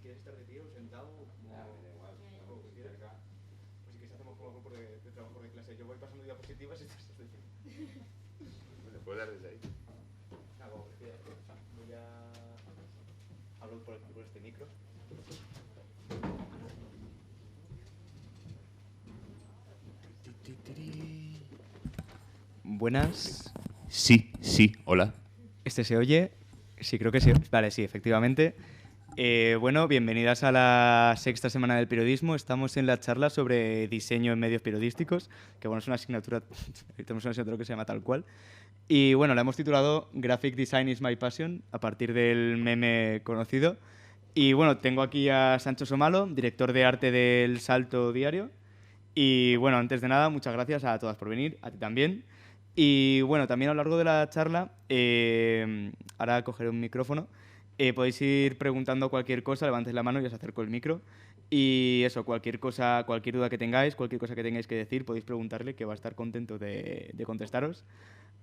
¿Quieres estar de pie o sentado? Me da igual, Como prefieras. Pues si quieres hacemos como grupo de trabajo de clase. Yo voy pasando diapositivas y tú estás de pie. Bueno, puedo dar desde ahí. Como prefieras. Voy a... Hablo por aquí, por este micro. Buenas. Sí, hola. ¿Este se oye? Sí, creo que sí. Vale, sí, efectivamente. Bueno, bienvenidas a la sexta semana del periodismo. Estamos en la charla sobre diseño en medios periodísticos, que bueno, es una asignatura, tenemos una asignatura que se llama tal cual. Y bueno, la hemos titulado Graphic Design is my passion, a partir del meme conocido. Y bueno, tengo aquí a Sancho Somalo, director de arte del Salto Diario. Y bueno, antes de nada, muchas gracias a todas por venir, a ti también. Y bueno, también a lo largo de la charla, ahora cogeré un micrófono, podéis ir preguntando cualquier cosa, levantéis la mano y os acerco el micro. Y eso, cualquier cosa, cualquier duda que tengáis, cualquier cosa que tengáis que decir, podéis preguntarle, que va a estar contento de contestaros.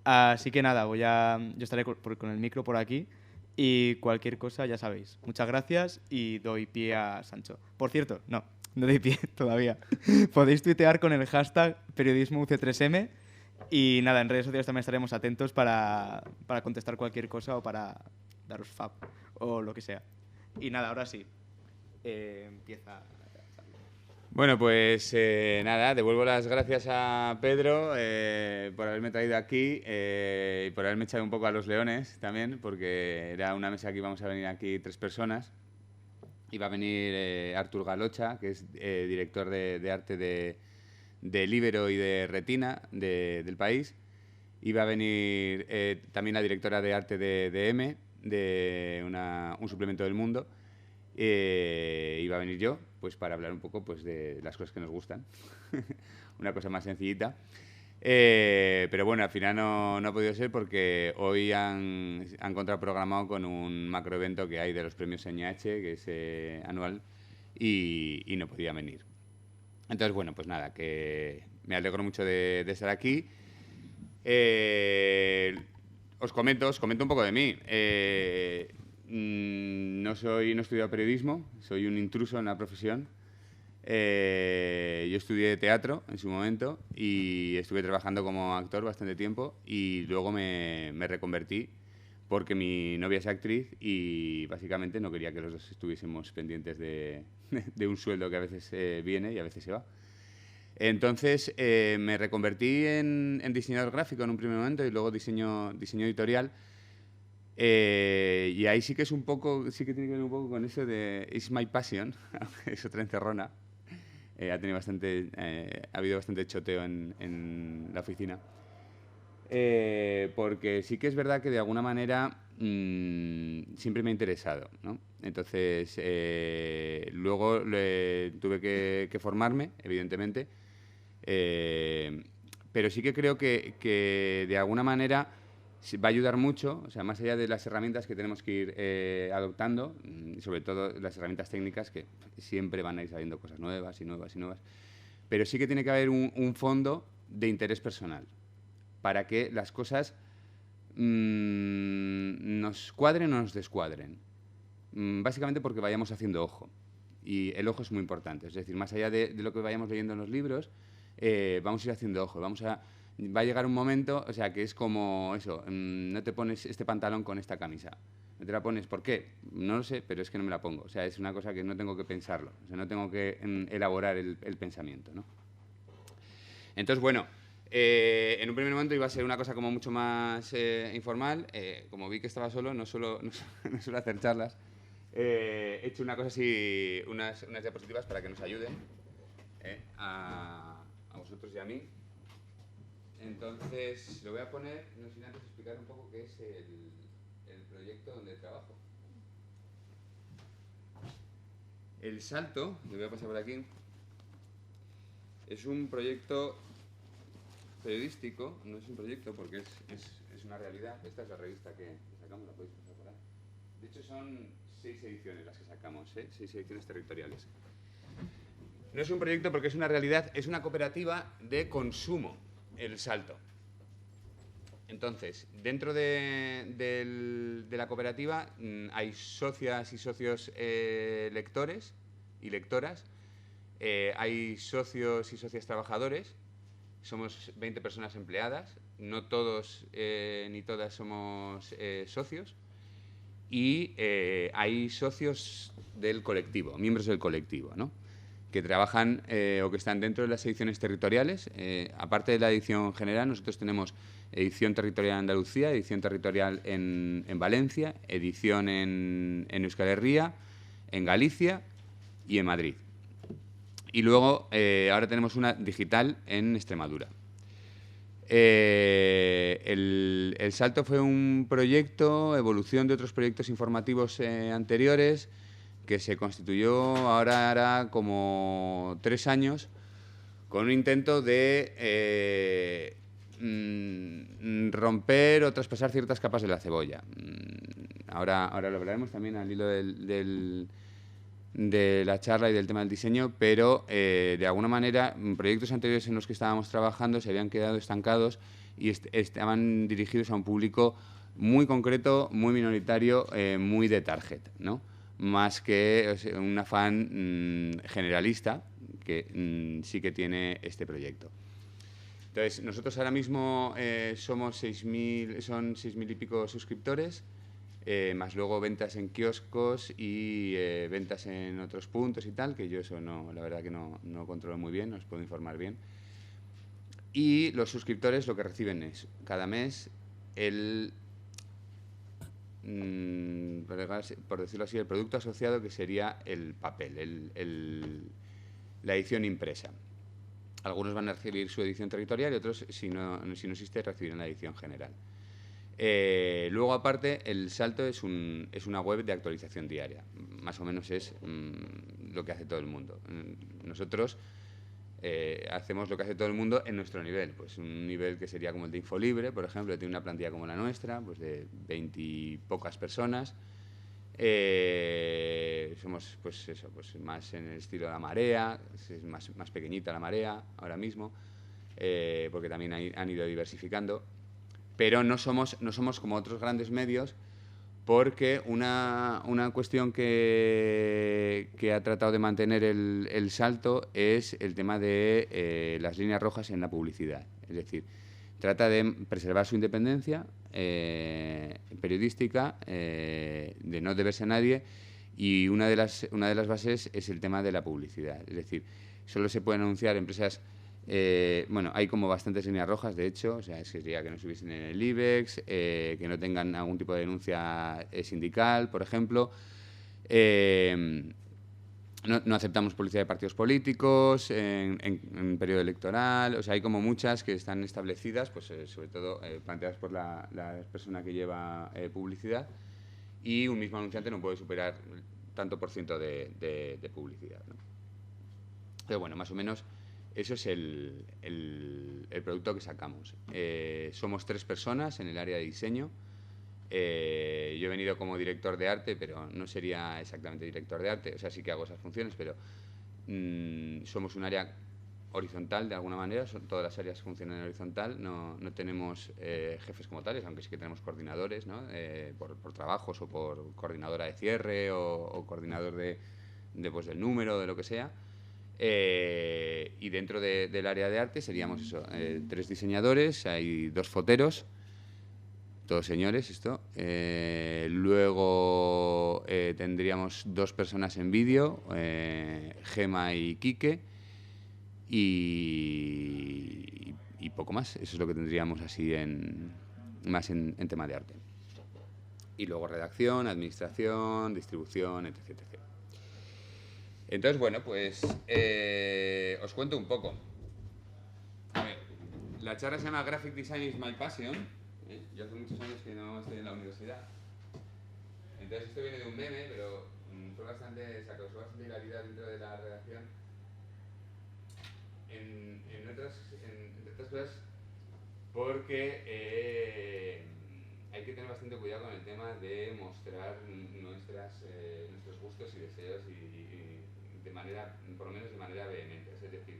Así que nada, yo estaré con el micro por aquí y cualquier cosa ya sabéis. Muchas gracias y doy pie a Sancho. Por cierto, no doy pie todavía. Podéis tuitear con el hashtag periodismoUC3M y nada, en redes sociales también estaremos atentos para contestar cualquier cosa o para daros fab o lo que sea. Y nada, ahora sí, empieza. Bueno, pues nada, devuelvo las gracias a Pedro por haberme traído aquí y por haberme echado un poco a los leones también, porque era una mesa que íbamos a venir aquí 3 personas. Iba a venir Artur Galocha, que es director de arte de Libero y de Retina del país. Iba a venir también la directora de arte de M, de un suplemento del Mundo. Iba a venir yo, pues para hablar un poco pues, de las cosas que nos gustan. Una cosa más sencillita. Pero bueno, al final no ha podido ser porque hoy han contraprogramado con un macroevento que hay de los premios NH, que es anual, y no podía venir. Entonces, bueno, pues nada, que me alegro mucho de estar aquí. Os comento un poco de mí. No he estudiado periodismo, soy un intruso en la profesión. Yo estudié teatro en su momento y estuve trabajando como actor bastante tiempo y luego me reconvertí porque mi novia es actriz y básicamente no quería que los dos estuviésemos pendientes de un sueldo que a veces viene y a veces se va. Entonces me reconvertí en diseñador gráfico en un primer momento y luego diseño editorial. Y ahí sí que sí que tiene que ver un poco con eso de It's my passion, es otra encerrona. Ha habido bastante choteo en la oficina. Porque sí que es verdad que de alguna manera siempre me ha interesado, ¿no? Entonces, luego tuve que formarme, evidentemente, pero sí que creo que de alguna manera va a ayudar mucho, o sea, más allá de las herramientas que tenemos que ir adoptando, sobre todo las herramientas técnicas, que siempre van a ir saliendo cosas nuevas y nuevas y nuevas, pero sí que tiene que haber un fondo de interés personal para que las cosas nos cuadren o nos descuadren. Básicamente porque vayamos haciendo ojo. Y el ojo es muy importante. Es decir, más allá de lo que vayamos leyendo en los libros, vamos a ir haciendo ojo. Va a llegar un momento, o sea, que es como eso, no te pones este pantalón con esta camisa. No te la pones, ¿por qué? No lo sé, pero es que no me la pongo. O sea, es una cosa que no tengo que pensarlo. O sea, no tengo que elaborar el pensamiento, ¿no? Entonces, bueno, en un primer momento iba a ser una cosa como mucho más informal. Como vi que estaba solo, no suelo hacer charlas. He hecho una cosa así, unas diapositivas para que nos ayuden a vosotros y a mí. Entonces, lo voy a poner, no sin antes explicar un poco qué es el proyecto donde trabajo. El Salto, lo voy a pasar por aquí, es un proyecto periodístico, no es un proyecto porque es una realidad. Esta es la revista que sacamos, la podéis pasar por ahí. De hecho, son 6 ediciones las que sacamos, 6 ediciones territoriales. No es un proyecto porque es una realidad, es una cooperativa de consumo, El Salto. Entonces, dentro de la cooperativa hay socias y socios lectores y lectoras, hay socios y socias trabajadores, somos 20 personas empleadas, no todos ni todas somos socios, y hay socios del colectivo, miembros del colectivo, ¿no? Que trabajan o que están dentro de las ediciones territoriales. Aparte de la edición general, nosotros tenemos edición territorial en Andalucía, edición territorial en Valencia, edición en Euskal Herria, en Galicia y en Madrid. Y luego ahora tenemos una digital en Extremadura. El Salto fue un proyecto, evolución de otros proyectos informativos anteriores, que se constituyó ahora hará como 3 años, con un intento de romper o traspasar ciertas capas de la cebolla. Ahora lo hablaremos también al hilo de la charla y del tema del diseño, pero de alguna manera proyectos anteriores en los que estábamos trabajando se habían quedado estancados y estaban dirigidos a un público muy concreto, muy minoritario, muy de target, ¿no? Más que un afán generalista que sí que tiene este proyecto. Entonces, nosotros ahora mismo somos 6.000 y pico suscriptores, más luego ventas en kioscos y ventas en otros puntos y tal, que yo eso no, la verdad que no controlo muy bien, no os puedo informar bien. Y los suscriptores lo que reciben es cada mes por decirlo así, el producto asociado, que sería el papel, la edición impresa. Algunos van a recibir su edición territorial y otros, si no existe, recibirán la edición general. Luego, aparte, el Salto es una web de actualización diaria. Más o menos es lo que hace todo el mundo. Nosotros hacemos lo que hace todo el mundo en nuestro nivel. Pues un nivel que sería como el de Infolibre, por ejemplo, que tiene una plantilla como la nuestra, pues de 20 y pocas personas. Somos pues eso, pues más en el estilo de La Marea, es más pequeñita La Marea ahora mismo, porque también han ido diversificando. Pero no somos como otros grandes medios, porque una cuestión que ha tratado de mantener el Salto es el tema de las líneas rojas en la publicidad. Es decir, trata de preservar su independencia periodística, de no deberse a nadie, y una de las bases es el tema de la publicidad. Es decir, solo se pueden anunciar empresas. Bueno, hay como bastantes líneas rojas, de hecho, o sea, sería que no estuviesen en el IBEX, que no tengan algún tipo de denuncia sindical, por ejemplo. No aceptamos publicidad de partidos políticos en periodo electoral. O sea, hay como muchas que están establecidas, pues sobre todo planteadas por la persona que lleva publicidad, y un mismo anunciante no puede superar tanto por ciento de publicidad, ¿no? Pero bueno, más o menos eso es el producto que sacamos. Somos 3 personas en el área de diseño. Yo he venido como director de arte, pero no sería exactamente director de arte. O sea, sí que hago esas funciones, pero somos un área horizontal de alguna manera. Todas las áreas funcionan en horizontal. No tenemos jefes como tales, aunque sí que tenemos coordinadores, ¿no? Por trabajos, o por coordinadora de cierre, o coordinador pues, del número, de lo que sea. Y dentro del área de arte seríamos eso, 3 diseñadores, hay 2 foteros, todos señores esto. Luego tendríamos 2 personas en vídeo, Gema y Quique, y poco más. Eso es lo que tendríamos así más en tema de arte. Y luego redacción, administración, distribución, etc. etc. Entonces, bueno, pues os cuento un poco. A ver, la charla se llama Graphic Design is my passion. Yo hace muchos años que no estoy en la universidad. Entonces esto viene de un meme, pero se causó bastante hilaridad dentro de la redacción. Entre otras cosas, porque hay que tener bastante cuidado con el tema de mostrar nuestros gustos y deseos y de manera, por lo menos de manera vehemente. Es decir,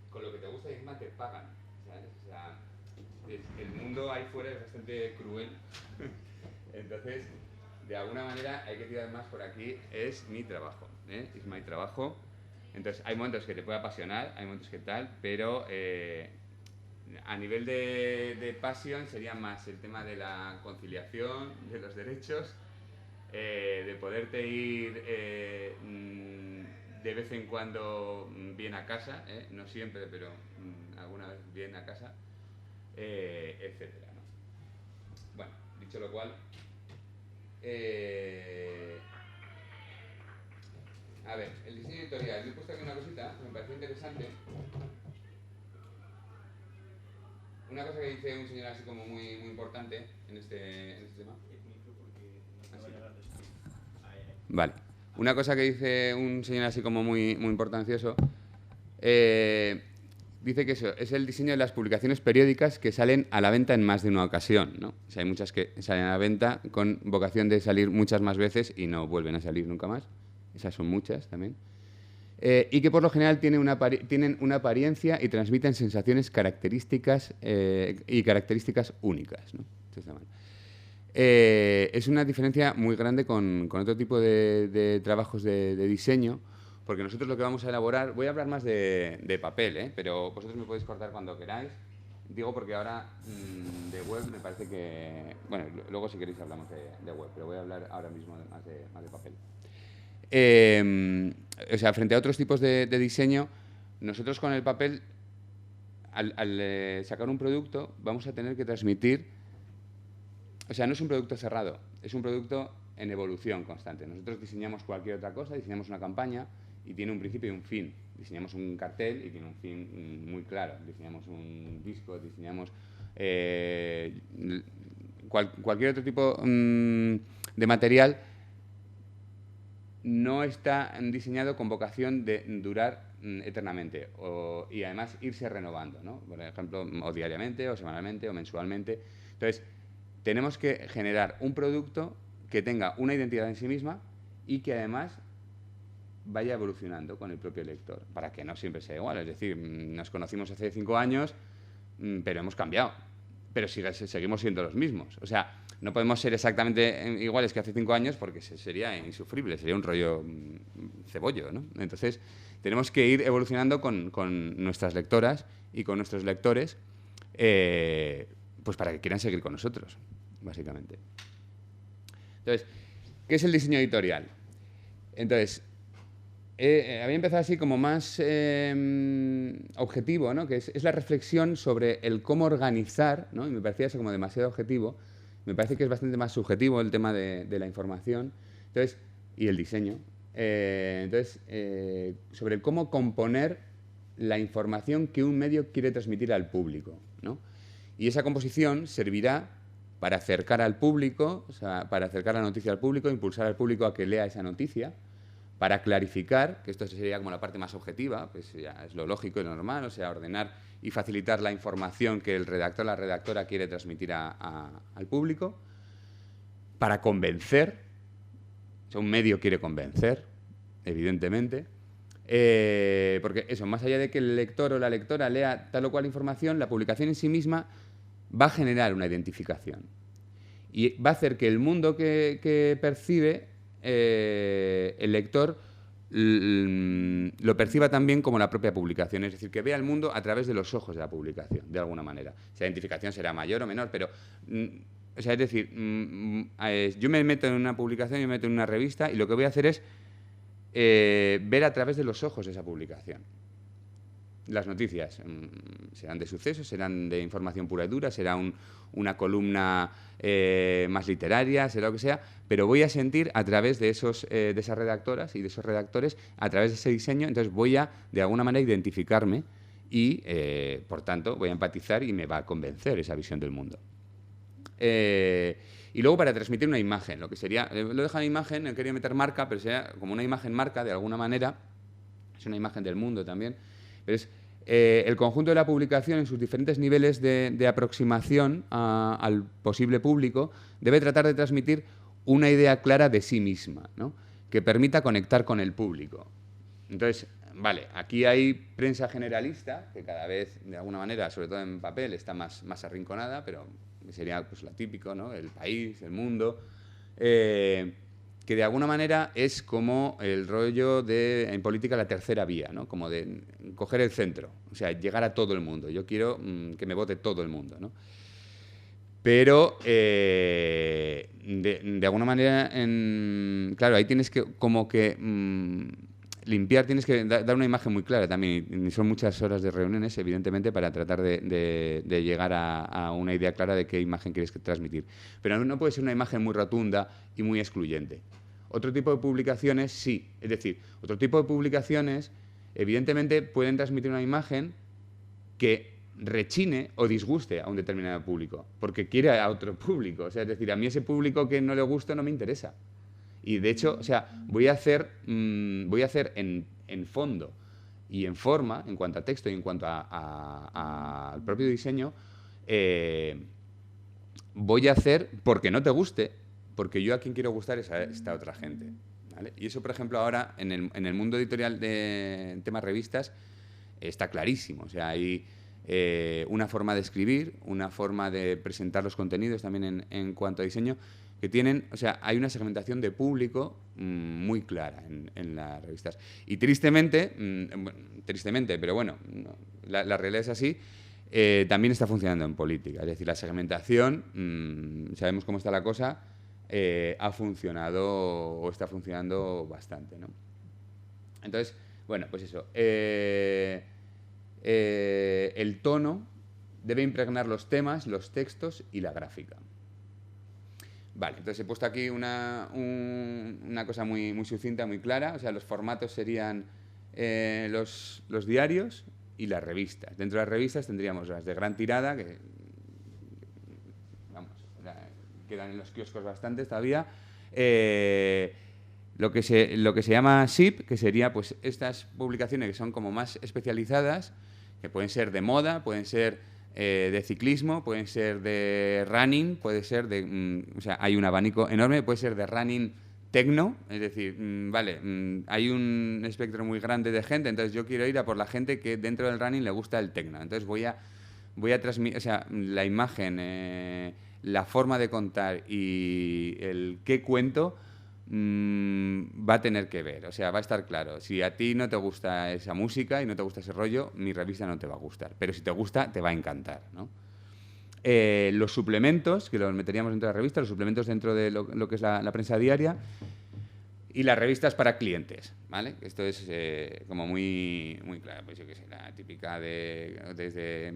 con lo que te gusta y encima te pagan, ¿sabes? O sea, el mundo ahí fuera es bastante cruel. Entonces, de alguna manera hay que tirar más por aquí. Es mi trabajo, es mi trabajo. Entonces, hay momentos que te puede apasionar, hay momentos que tal, pero a nivel de pasión sería más el tema de la conciliación, de los derechos, de poderte ir de vez en cuando bien a casa, no siempre, pero alguna vez bien a casa, etcétera, ¿no? Bueno, dicho lo cual, a ver, el diseño editorial. Yo he puesto aquí una cosita que me pareció interesante. Una cosa que dice un señor así como muy importante en este tema. Vale. Una cosa que dice un señor así como muy importancioso, dice que eso es el diseño de las publicaciones periódicas que salen a la venta en más de una ocasión, ¿no? O sea, hay muchas que salen a la venta con vocación de salir muchas más veces y no vuelven a salir nunca más. Esas son muchas también. Y que por lo general tienen una apariencia y transmiten sensaciones características y características únicas, ¿no? Es una diferencia muy grande con otro tipo de trabajos de diseño, porque nosotros lo que vamos a elaborar, voy a hablar más de papel, pero vosotros me podéis cortar cuando queráis. Digo porque ahora de web me parece que... Bueno, luego si queréis hablamos de web, pero voy a hablar ahora mismo más de papel. O sea, frente a otros tipos de diseño, nosotros con el papel, al sacar un producto, vamos a tener que transmitir... O sea, no es un producto cerrado, es un producto en evolución constante. Nosotros diseñamos cualquier otra cosa, diseñamos una campaña y tiene un principio y un fin. Diseñamos un cartel y tiene un fin muy claro. Diseñamos un disco, diseñamos cualquier otro tipo de material. No está diseñado con vocación de durar eternamente y además irse renovando, ¿no? Por ejemplo, o diariamente, o semanalmente, o mensualmente. Entonces, tenemos que generar un producto que tenga una identidad en sí misma y que además vaya evolucionando con el propio lector, para que no siempre sea igual. Es decir, nos conocimos hace 5 años, pero hemos cambiado, pero seguimos siendo los mismos. O sea, no podemos ser exactamente iguales que hace 5 años porque sería insufrible, sería un rollo cebollo, ¿no? Entonces, tenemos que ir evolucionando con nuestras lectoras y con nuestros lectores, pues para que quieran seguir con nosotros, básicamente. Entonces, ¿qué es el diseño editorial? Entonces, había empezado así como más objetivo, ¿no? Que es la reflexión sobre el cómo organizar, ¿no? Y me parecía eso como demasiado objetivo. Me parece que es bastante más subjetivo el tema de la información, entonces, y el diseño. Sobre cómo componer la información que un medio quiere transmitir al público, ¿no? Y esa composición servirá para acercar al público, o sea, para acercar la noticia al público, impulsar al público a que lea esa noticia, para clarificar, que esto sería como la parte más objetiva, pues ya es lo lógico y lo normal, o sea, ordenar y facilitar la información que el redactor o la redactora quiere transmitir al público, para convencer, o sea, un medio quiere convencer, evidentemente, porque eso, más allá de que el lector o la lectora lea tal o cual información, la publicación en sí misma va a generar una identificación y va a hacer que el mundo que percibe el lector lo perciba también como la propia publicación, es decir, que vea el mundo a través de los ojos de la publicación, de alguna manera. Esa identificación será mayor o menor, pero... o sea, es decir, yo me meto en una publicación, yo me meto en una revista y lo que voy a hacer es ver a través de los ojos esa publicación. Las noticias serán de sucesos, serán de información pura y dura, será una columna más literaria, será lo que sea, pero voy a sentir a través de esas redactoras y de esos redactores, a través de ese diseño, entonces voy a, de alguna manera, identificarme y, por tanto, voy a empatizar y me va a convencer esa visión del mundo. Y luego para transmitir una imagen, lo que sería, lo dejo en imagen, no quería meter marca, pero sería como una imagen marca de alguna manera, es una imagen del mundo también, pero es el conjunto de la publicación en sus diferentes niveles de aproximación al posible público debe tratar de transmitir una idea clara de sí misma, ¿no? Que permita conectar con el público. Entonces, vale, aquí hay prensa generalista, que cada vez, de alguna manera, sobre todo en papel, está más arrinconada, pero sería pues lo típico, ¿no? El País, El Mundo, que de alguna manera es como el rollo de, en política, la tercera vía, ¿no? Como de coger el centro, o sea, llegar a todo el mundo. Yo quiero que me vote todo el mundo, ¿no? Pero, de alguna manera, claro, ahí tienes que como que limpiar, tienes que dar una imagen muy clara también. Y son muchas horas de reuniones, evidentemente, para tratar de llegar a una idea clara de qué imagen quieres transmitir. Pero no puede ser una imagen muy rotunda y muy excluyente. Otro tipo de publicaciones, sí. Es decir, otro tipo de publicaciones, evidentemente, pueden transmitir una imagen que rechine o disguste a un determinado público, porque quiere a otro público. O sea, es decir, a mí ese público que no le gusta no me interesa. Y de hecho, o sea, voy a hacer en fondo y en forma, en cuanto a texto y en cuanto al propio diseño, voy a hacer porque no te guste, porque yo a quien quiero gustar es a esta otra gente. ¿Vale? Y eso, por ejemplo, ahora en el mundo editorial de temas revistas está clarísimo. O sea, hay una forma de escribir, una forma de presentar los contenidos también en cuanto a diseño, que tienen, o sea, hay una segmentación de público muy clara en las revistas. Y tristemente, pero bueno, no, la realidad es así, también está funcionando en política. Es decir, la segmentación, sabemos cómo está la cosa, ha funcionado o está funcionando bastante, ¿no? Entonces, bueno, pues eso. El tono debe impregnar los temas, los textos y la gráfica. Vale, entonces he puesto aquí una cosa muy sucinta, muy clara. O sea, los formatos serían los diarios y las revistas. Dentro de las revistas tendríamos las de gran tirada, que vamos, quedan en los kioscos bastantes todavía. Lo que se llama SIP, que sería pues estas publicaciones que son como más especializadas, que pueden ser de moda, pueden ser de ciclismo, pueden ser de running, puede ser de... o sea, hay un abanico enorme, puede ser de running tecno, es decir, vale, hay un espectro muy grande de gente, entonces yo quiero ir a por la gente que dentro del running le gusta el tecno, entonces voy a transmitir, o sea, la imagen, la forma de contar y el qué cuento va a tener que ver, o sea, va a estar claro. Si a ti no te gusta esa música y no te gusta ese rollo, mi revista no te va a gustar, pero si te gusta, te va a encantar, ¿no? Los suplementos, que los meteríamos dentro de la revista, los suplementos dentro de lo que es la prensa diaria, y las revistas para clientes, ¿vale? Esto es como muy claro, pues yo qué sé, la típica desde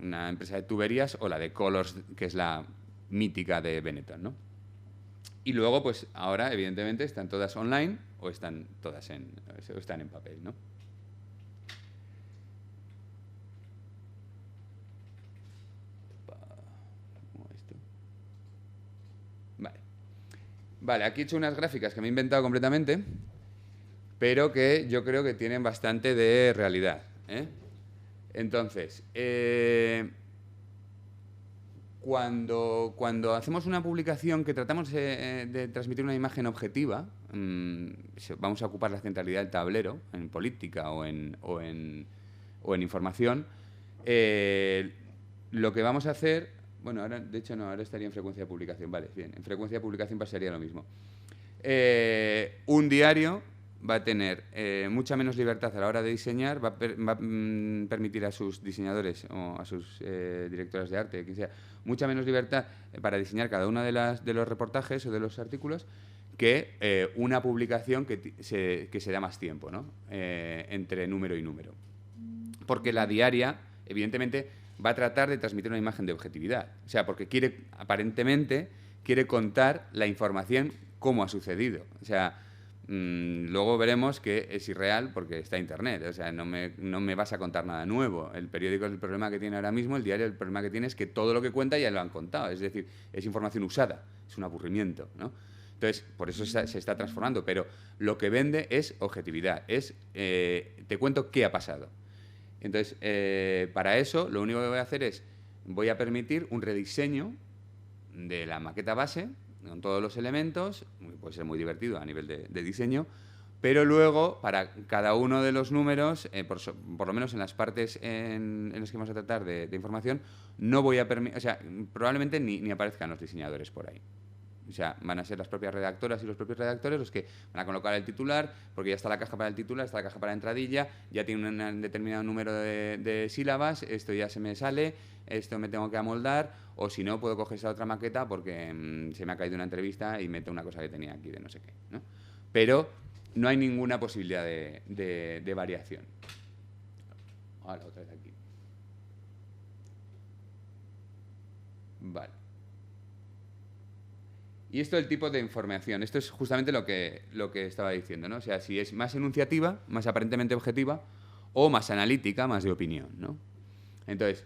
una empresa de tuberías o la de Colors, que es la mítica de Benetton, ¿no? Y luego, pues ahora, evidentemente, están todas online o están todas en papel, ¿no? Vale. Vale, aquí he hecho unas gráficas que me he inventado completamente, pero que yo creo que tienen bastante de realidad, ¿eh? Entonces, cuando hacemos una publicación que tratamos de transmitir una imagen objetiva, vamos a ocupar la centralidad del tablero en política o en información, lo que vamos a hacer, bueno, ahora, de hecho no, ahora estaría en frecuencia de publicación, vale, bien, en frecuencia de publicación pasaría lo mismo. Un diario va a tener mucha menos libertad a la hora de diseñar, va a permitir a sus diseñadores o a sus directores de arte, quien sea, mucha menos libertad para diseñar cada uno de los reportajes o de los artículos que una publicación que se da más tiempo, ¿no? Entre número y número. Porque la diaria, evidentemente, va a tratar de transmitir una imagen de objetividad. O sea, porque aparentemente quiere contar la información cómo ha sucedido. O sea, luego veremos que es irreal porque está Internet. O sea, no me vas a contar nada nuevo. El periódico, el problema que tiene ahora mismo, el diario, el problema que tiene es que todo lo que cuenta ya lo han contado. Es decir, es información usada, es un aburrimiento, ¿no? Entonces, por eso se está transformando. Pero lo que vende es objetividad, te cuento qué ha pasado. Entonces, para eso, lo único que voy a hacer es, voy a permitir un rediseño de la maqueta base, con todos los elementos, puede ser muy divertido a nivel de diseño, Pero luego, para cada uno de los números, por lo menos en las partes en las que vamos a tratar de información, no voy a permitir, o sea, probablemente ni aparezcan los diseñadores por ahí. O sea, van a ser las propias redactoras y los propios redactores los que van a colocar el titular, porque ya está la caja para el titular, está la caja para la entradilla, ya tiene un determinado número de sílabas, esto ya se me sale, esto me tengo que amoldar, o si no, puedo coger esa otra maqueta porque se me ha caído una entrevista y meto una cosa que tenía aquí de no sé qué, ¿no? Pero no hay ninguna posibilidad de variación. Ahora, otra vez aquí. Vale. Y esto es el tipo de información. Esto es justamente lo que estaba diciendo, ¿no? O sea, si es más enunciativa, más aparentemente objetiva, o más analítica, más de opinión, ¿no? Entonces,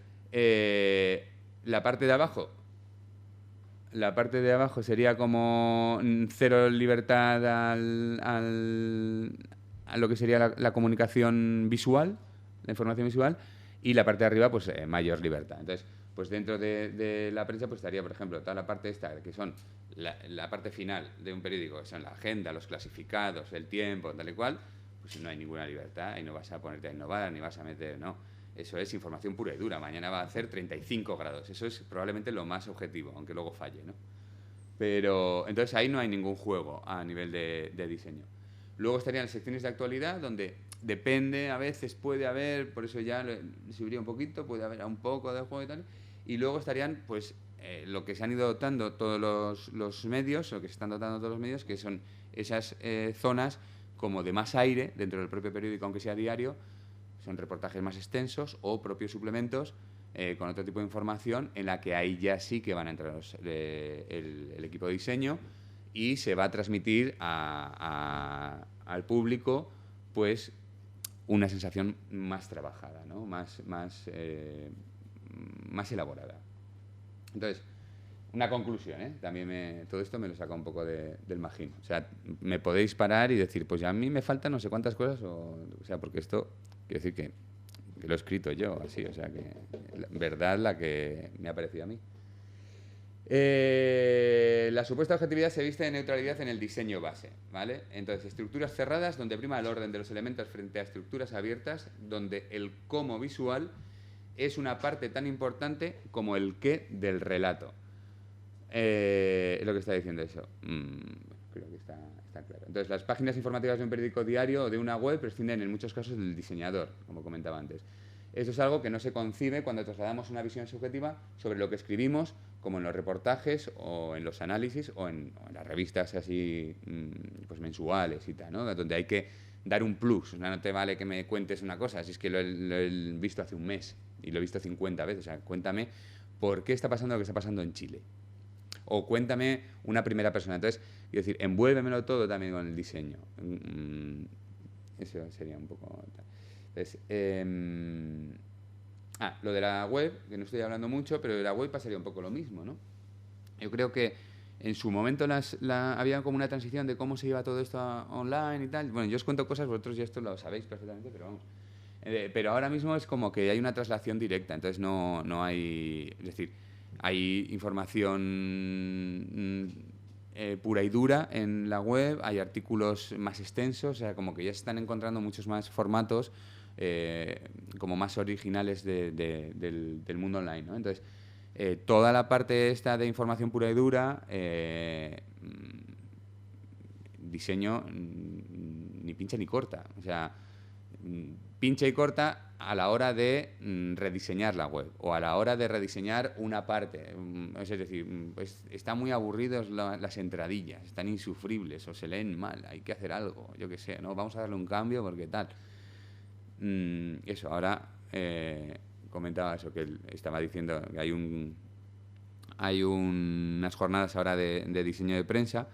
la parte de abajo sería como cero libertad a lo que sería la comunicación visual, la información visual, y la parte de arriba, pues mayor libertad. Entonces, pues dentro de la prensa pues estaría, por ejemplo, toda la parte esta, que son la parte final de un periódico, que son la agenda, los clasificados, el tiempo, tal y cual, pues no hay ninguna libertad y no vas a ponerte a innovar, ni vas a meter, no. Eso es información pura y dura. Mañana va a hacer 35 grados. Eso es probablemente lo más objetivo, aunque luego falle, ¿no? Pero entonces ahí no hay ningún juego a nivel de diseño. Luego estarían las secciones de actualidad, donde depende, a veces puede haber, por eso ya subiría un poquito, puede haber un poco de juego y tal. Y luego estarían, pues, lo que se han ido dotando todos los medios, o que se están dotando todos los medios, que son esas zonas como de más aire dentro del propio periódico, aunque sea diario, son reportajes más extensos o propios suplementos con otro tipo de información en la que ahí ya sí que van a entrar el equipo de diseño y se va a transmitir al público pues una sensación más trabajada, ¿no? más elaborada. Entonces, una conclusión, ¿eh? También todo esto me lo saca un poco del magín. O sea, me podéis parar y decir, pues ya a mí me faltan no sé cuántas cosas, o sea, porque esto, quiero decir que lo he escrito yo, así, o sea, que verdad la que me ha parecido a mí. La supuesta objetividad se viste de neutralidad en el diseño base, ¿vale? Entonces, estructuras cerradas donde prima el orden de los elementos frente a estructuras abiertas, donde el cómo visual es una parte tan importante como el qué del relato. Es lo que está diciendo eso. Creo que está claro. Entonces, las páginas informativas de un periódico diario o de una web prescinden en muchos casos del diseñador, como comentaba antes. Esto es algo que no se concibe cuando trasladamos una visión subjetiva sobre lo que escribimos, como en los reportajes o en los análisis o en las revistas así pues mensuales y tal, ¿no? Donde hay que dar un plus. No te vale que me cuentes una cosa, si es que lo he visto hace un mes y lo he visto 50 veces. O sea, cuéntame por qué está pasando lo que está pasando en Chile. O cuéntame una primera persona. Entonces, quiero decir, envuélvemelo todo también con el diseño. Eso sería un poco... Entonces, lo de la web, que no estoy hablando mucho, pero de la web pasaría un poco lo mismo, ¿no? Yo creo que en su momento había como una transición de cómo se iba todo esto online y tal. Bueno, yo os cuento cosas, vosotros ya esto lo sabéis perfectamente, pero vamos. Pero ahora mismo es como que hay una traslación directa, entonces no hay... Es decir, hay información pura y dura en la web, hay artículos más extensos, o sea, como que ya se están encontrando muchos más formatos como más originales del mundo online, ¿no? Entonces, toda la parte esta de información pura y dura, diseño ni pincha ni corta, o sea, pincha y corta a la hora de rediseñar la web o a la hora de rediseñar una parte. Es decir, pues están muy aburridos las entradillas, están insufribles o se leen mal, hay que hacer algo, yo qué sé, ¿no? Vamos a darle un cambio porque tal. Eso, ahora comentaba eso, que estaba diciendo que hay unas jornadas ahora de diseño de prensa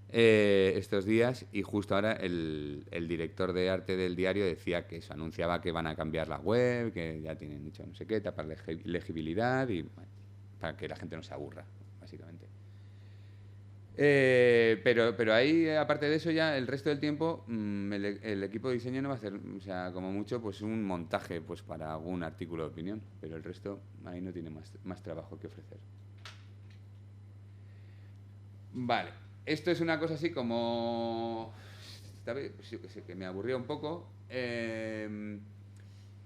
estos días y justo ahora el director de arte del diario decía que eso, anunciaba que van a cambiar la web, que ya tienen dicho no sé qué, tapar legibilidad y bueno, para que la gente no se aburra, básicamente. Pero ahí, aparte de eso, ya el resto del tiempo el equipo de diseño no va a hacer, o sea, como mucho, pues un montaje pues para algún artículo de opinión, pero el resto ahí no tiene más trabajo que ofrecer. Vale, esto es una cosa así como... esta vez, pues, yo qué sé, que me aburría un poco, que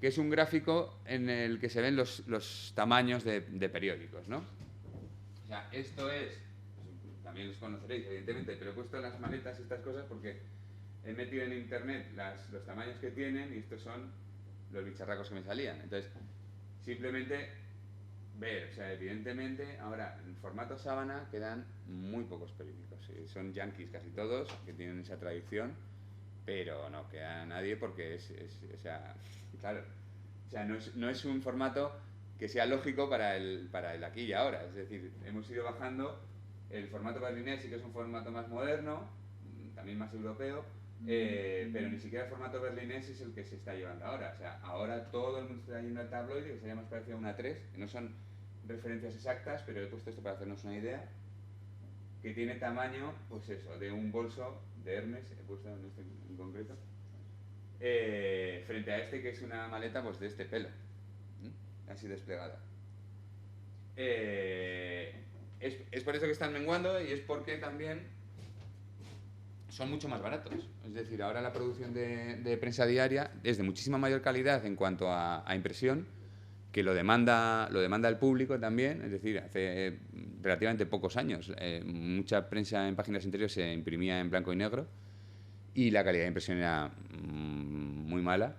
es un gráfico en el que se ven los tamaños de periódicos, ¿no? O sea, esto es, pues, también los conoceréis, evidentemente, pero he puesto en las maletas estas cosas porque he metido en internet los tamaños que tienen y estos son los bicharracos que me salían. Entonces, simplemente ver, o sea, evidentemente, ahora en formato sábana quedan muy pocos periódicos. Son yankees casi todos, que tienen esa tradición, pero no queda nadie porque o sea, claro, o sea, no es un formato que sea lógico para el aquí y ahora. Es decir, hemos ido bajando el formato berlinés, sí que es un formato más moderno, también más europeo, pero ni siquiera el formato berlinés es el que se está llevando ahora. O sea, ahora todo el mundo está yendo al tabloide, que sería más parecido a una 3, que no son referencias exactas, pero he puesto esto para hacernos una idea, que tiene tamaño, pues eso, de un bolso de Hermes, he puesto en este en concreto, frente a este que es una maleta pues de este pelo, así desplegada. Es por eso que están menguando y es porque también son mucho más baratos. Es decir, ahora la producción de prensa diaria es de muchísima mayor calidad en cuanto a impresión, que lo demanda el público también. Es decir, hace relativamente pocos años mucha prensa en páginas interiores se imprimía en blanco y negro y la calidad de impresión era muy mala.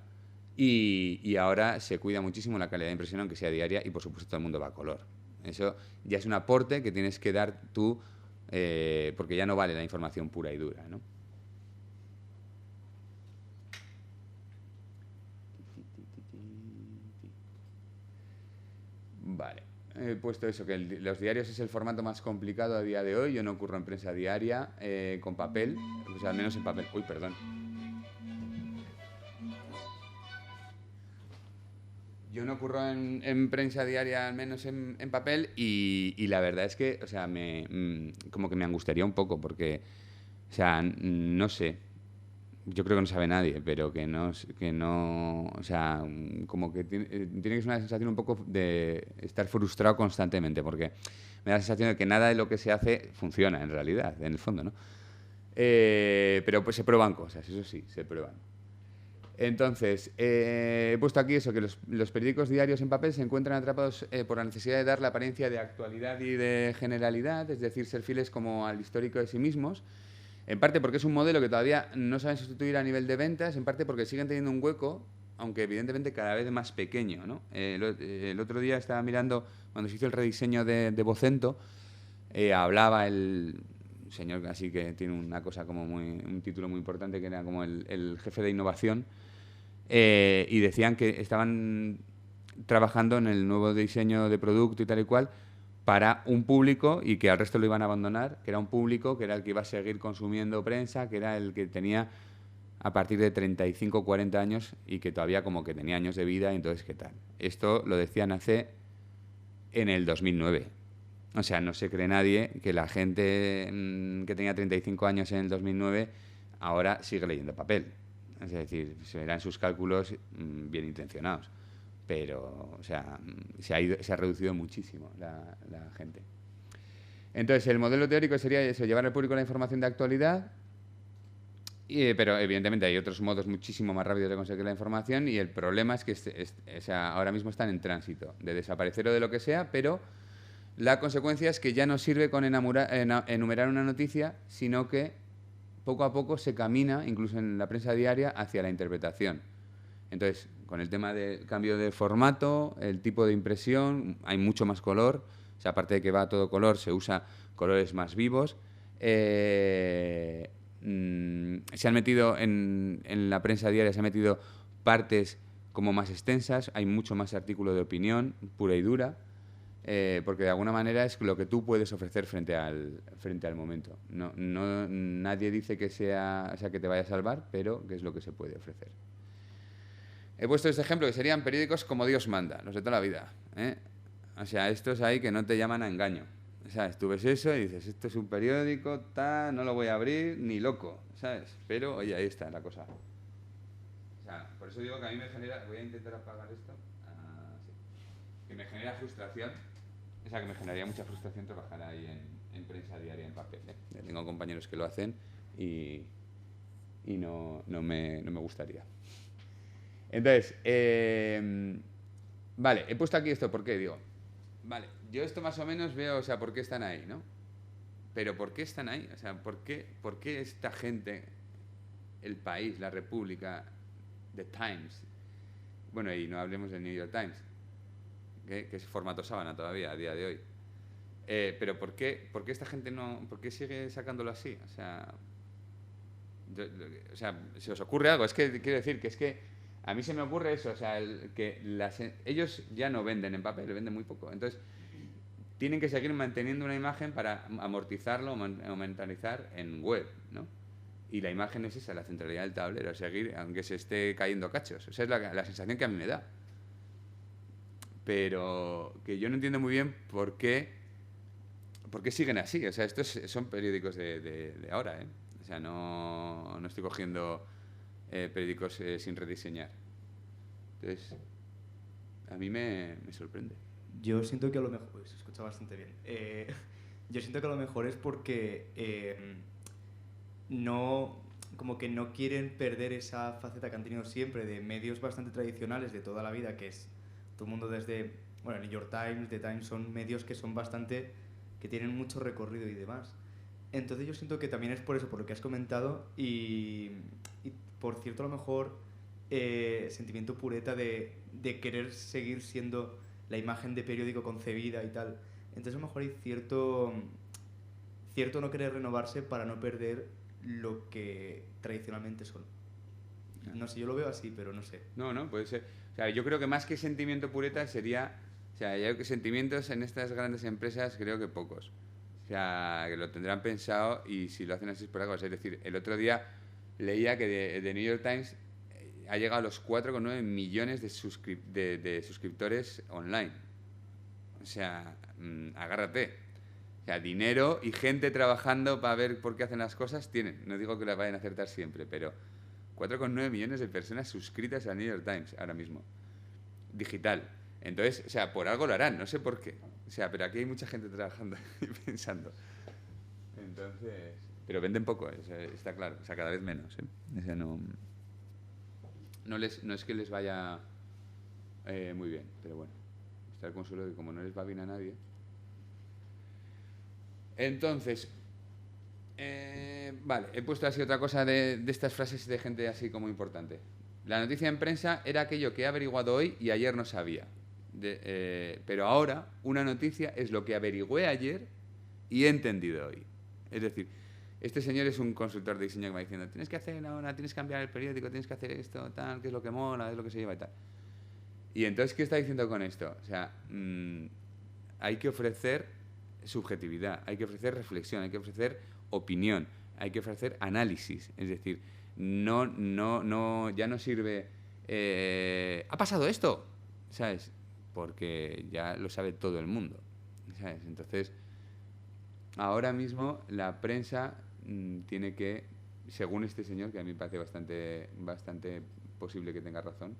Y ahora se cuida muchísimo la calidad de impresión, aunque sea diaria, y por supuesto todo el mundo va a color. Eso ya es un aporte que tienes que dar tú, porque ya no vale la información pura y dura, ¿no? Vale. He puesto eso, que los diarios es el formato más complicado a día de hoy. Yo no ocurro en prensa diaria con papel, o sea, al menos en papel. Uy, perdón. Yo no ocurro en prensa diaria, al menos en papel, y la verdad es que, o sea, como que me angustiaría un poco, porque, o sea, no sé. Yo creo que no sabe nadie, pero que no, o sea, como que tiene que ser una sensación un poco de estar frustrado constantemente, porque me da la sensación de que nada de lo que se hace funciona en realidad, en el fondo, ¿no? Pero pues se prueban cosas, eso sí, se prueban. Entonces, he puesto aquí eso, que los periódicos diarios en papel se encuentran atrapados por la necesidad de dar la apariencia de actualidad y de generalidad, es decir, ser fieles como al histórico de sí mismos. En parte porque es un modelo que todavía no saben sustituir a nivel de ventas, en parte porque siguen teniendo un hueco, aunque evidentemente cada vez más pequeño, ¿no? El otro día estaba mirando, cuando se hizo el rediseño de Vocento, hablaba el señor así que tiene una cosa como un título muy importante, que era como el jefe de innovación, y decían que estaban trabajando en el nuevo diseño de producto y tal y cual, para un público y que al resto lo iban a abandonar, que era un público que era el que iba a seguir consumiendo prensa, que era el que tenía a partir de 35 o 40 años y que todavía como que tenía años de vida, y entonces ¿qué tal? Esto lo decían hace en el 2009. O sea, no se cree nadie que la gente que tenía 35 años en el 2009 ahora sigue leyendo papel. Es decir, serán sus cálculos bien intencionados. Pero, o sea, se ha reducido muchísimo la gente. Entonces, el modelo teórico sería eso, llevar al público la información de actualidad, pero evidentemente hay otros modos muchísimo más rápidos de conseguir la información, y el problema es que o sea, ahora mismo están en tránsito de desaparecer o de lo que sea, pero la consecuencia es que ya no sirve con enumerar una noticia, sino que poco a poco se camina, incluso en la prensa diaria, hacia la interpretación. Entonces, con el tema del cambio de formato, el tipo de impresión, hay mucho más color. O sea, aparte de que va a todo color, se usa colores más vivos. Se han metido en la prensa diaria, se han metido partes como más extensas, hay mucho más artículo de opinión, pura y dura, porque de alguna manera es lo que tú puedes ofrecer frente al momento. Nadie dice que que te vaya a salvar, pero que es lo que se puede ofrecer. He puesto este ejemplo, que serían periódicos como Dios manda, los de toda la vida, ¿eh? O sea, estos ahí que no te llaman a engaño. ¿Sabes? Tú ves eso y dices, esto es un periódico, no lo voy a abrir ni loco, ¿sabes? Pero, oye, ahí está la cosa. O sea, por eso digo que a mí me genera... Voy a intentar apagar esto. Sí. Que me genera frustración. O sea, que me generaría mucha frustración trabajar ahí en prensa diaria, en papel, ¿eh? Tengo compañeros que lo hacen y y no me gustaría. Entonces, vale, he puesto aquí esto, ¿por qué? Digo, vale, yo esto más o menos veo, o sea, ¿por qué están ahí, no? Pero ¿por qué están ahí? O sea, ¿por qué esta gente, el país, la República, The Times, bueno, y no hablemos del New York Times, que es formato sábana todavía, a día de hoy, pero ¿por qué esta gente por qué sigue sacándolo así? O sea, ¿se os ocurre algo? Es que quiero decir que es que a mí se me ocurre eso, o sea, ellos ya no venden en papel, venden muy poco. Entonces, tienen que seguir manteniendo una imagen para amortizarlo o mentalizar en web, ¿no? Y la imagen es esa, la centralidad del tablero, seguir, aunque se esté cayendo cachos. O sea, es la sensación que a mí me da. Pero que yo no entiendo muy bien por qué siguen así. O sea, estos son periódicos de ahora, ¿eh? O sea, no estoy cogiendo periódicos sin rediseñar. Entonces, a mí me sorprende. Yo siento que a lo mejor... Uy, se escucha bastante bien. Yo siento que a lo mejor es porque como que no quieren perder esa faceta que han tenido siempre de medios bastante tradicionales de toda la vida, que es todo el mundo desde... Bueno, New York Times, The Times, son medios que son bastante... que tienen mucho recorrido y demás. Entonces yo siento que también es por eso, por lo que has comentado, y por cierto a lo mejor sentimiento pureta de querer seguir siendo la imagen de periódico concebida y tal. Entonces a lo mejor hay cierto no querer renovarse para no perder lo que tradicionalmente son. No sé, yo lo veo así, pero no sé. No, puede ser. O sea, yo creo que más que sentimiento pureta sería... O sea, yo que sentimientos en estas grandes empresas creo que pocos. O sea, que lo tendrán pensado y si lo hacen así es por algo. Es decir, el otro día leía que de New York Times ha llegado a los 4,9 millones de suscriptores online. O sea, agárrate. O sea, dinero y gente trabajando para ver por qué hacen las cosas tienen. No digo que las vayan a acertar siempre, pero 4,9 millones de personas suscritas a New York Times ahora mismo. Digital. Entonces, o sea, por algo lo harán, no sé por qué. O sea, pero aquí hay mucha gente trabajando y pensando. Entonces, pero venden poco, está claro. O sea, cada vez menos, ¿eh? O sea, no es que les vaya muy bien, pero bueno. Está el consuelo de que como no les va bien a nadie. Entonces, vale, he puesto así otra cosa de estas frases de gente así como importante. La noticia en prensa era aquello que he averiguado hoy y ayer no sabía. Pero ahora una noticia es lo que averigüé ayer y he entendido hoy. Es decir, este señor es un consultor de diseño que me va diciendo, tienes que hacer ahora, tienes que cambiar el periódico, tienes que hacer esto, tal, qué es lo que mola, es lo que se lleva y tal. Y entonces, ¿qué está diciendo con esto? O sea, hay que ofrecer subjetividad, hay que ofrecer reflexión, hay que ofrecer opinión, hay que ofrecer análisis. Es decir, ya no sirve... ¿ha pasado esto? ¿Sabes? Porque ya lo sabe todo el mundo, ¿sabes? Entonces, ahora mismo la prensa tiene que, según este señor, que a mí me parece bastante posible que tenga razón,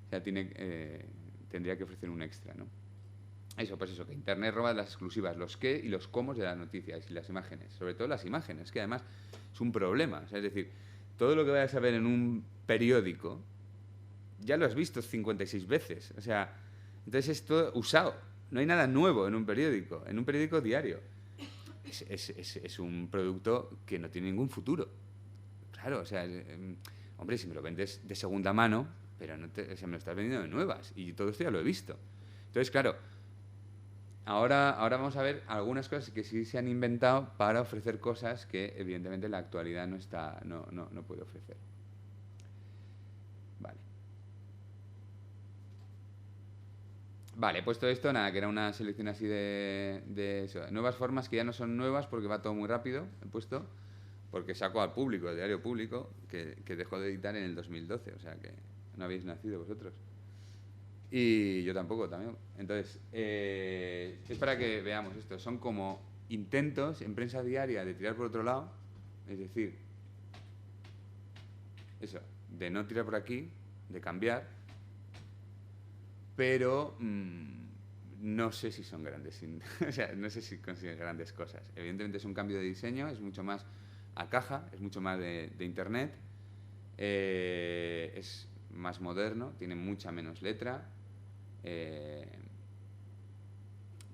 o sea, tendría que ofrecer un extra, ¿no? Eso, pues eso, que Internet roba las exclusivas, los qué y los cómo de las noticias y las imágenes, sobre todo las imágenes, que además es un problema, o sea, es decir, todo lo que vayas a ver en un periódico ya lo has visto 56 veces, o sea, entonces es todo usado, no hay nada nuevo en un periódico diario. Es un producto que no tiene ningún futuro. Claro, o sea, hombre, si me lo vendes de segunda mano, pero no me lo estás vendiendo de nuevas, y todo esto ya lo he visto. Entonces, claro, ahora vamos a ver algunas cosas que sí se han inventado para ofrecer cosas que evidentemente la actualidad no puede ofrecer. Vale, he puesto esto, nada, que era una selección así de eso. Nuevas formas que ya no son nuevas porque va todo muy rápido, he puesto, porque saco al público, el diario público, que dejó de editar en el 2012, o sea que no habéis nacido vosotros. Y yo tampoco, también. Entonces, es para que veamos esto. Son como intentos en prensa diaria de tirar por otro lado, es decir, eso, de no tirar por aquí, de cambiar, pero no sé si son grandes, o sea, no sé si consiguen grandes cosas. Evidentemente es un cambio de diseño, es mucho más a caja, es mucho más de Internet, Es más moderno, tiene mucha menos letra,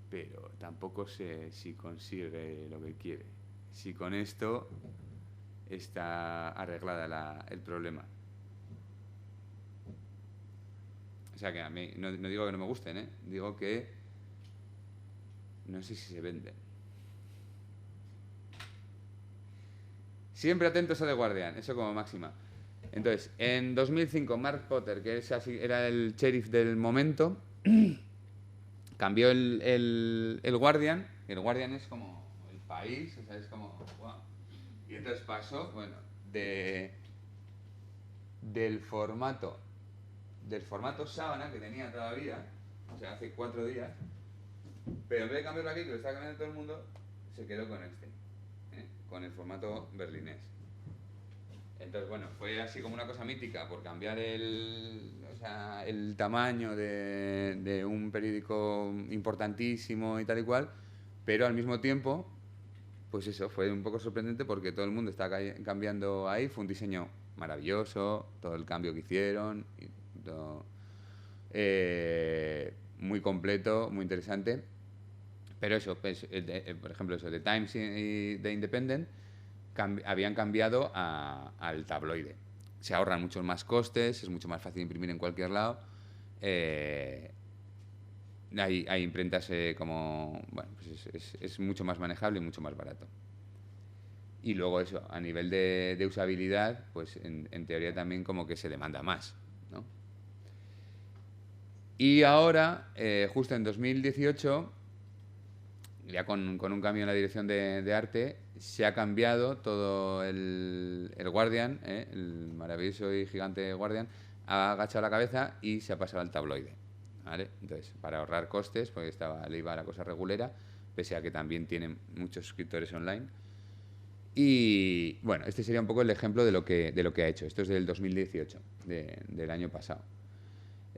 pero tampoco sé si consigue lo que quiere. Si con esto está arreglada el problema. O sea que a mí, no digo que no me gusten, ¿eh? Digo que no sé si se venden. Siempre atentos a The Guardian, eso como máxima. Entonces, en 2005, Mark Potter, que era el sheriff del momento, cambió el Guardian. El Guardian es como el país, o sea, es como... Wow. Y entonces pasó, bueno, del formato sábana que tenía todavía, o sea, hace 4 días, pero en vez de cambiarlo aquí, que lo está cambiando todo el mundo, se quedó con este, con el formato berlinés. Entonces, bueno, fue así como una cosa mítica por cambiar el tamaño de un periódico importantísimo y tal y cual, pero al mismo tiempo, pues eso, fue un poco sorprendente porque todo el mundo está cambiando ahí, fue un diseño maravilloso, todo el cambio que hicieron, y todo, muy completo, muy interesante, pero eso, pues, por ejemplo, eso, The Times y The Independent, habían cambiado al tabloide. Se ahorran muchos más costes, es mucho más fácil imprimir en cualquier lado. Hay imprentas como... Bueno, pues es mucho más manejable y mucho más barato. Y luego eso, a nivel de usabilidad, pues en teoría también como que se demanda más, ¿no? Y ahora, justo en 2018... ya con un cambio en la dirección de arte, se ha cambiado todo el Guardian, el maravilloso y gigante Guardian, ha agachado la cabeza y se ha pasado al tabloide, ¿vale? Entonces, para ahorrar costes, porque le iba la cosa regulera, pese a que también tienen muchos suscriptores online. Y bueno, este sería un poco el ejemplo de lo que ha hecho. Esto es del 2018, del año pasado.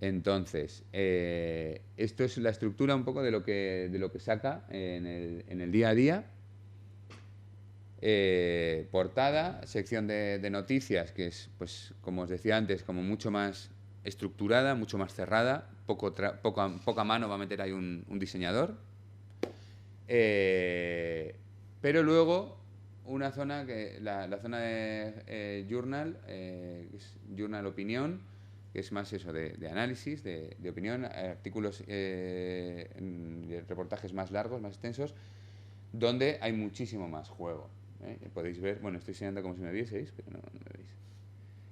Entonces, esto es la estructura un poco de lo que saca en el día a día. Portada, sección de noticias, que es, pues, como os decía antes, como mucho más estructurada, mucho más cerrada. Poca mano va a meter ahí un diseñador. Pero luego una zona, la zona de Journal, que es Journal Opinión, que es más eso de análisis, de opinión, artículos, reportajes más largos, más extensos, donde hay muchísimo más juego. Podéis ver, bueno, estoy enseñando como si me vieseis, pero no me veis.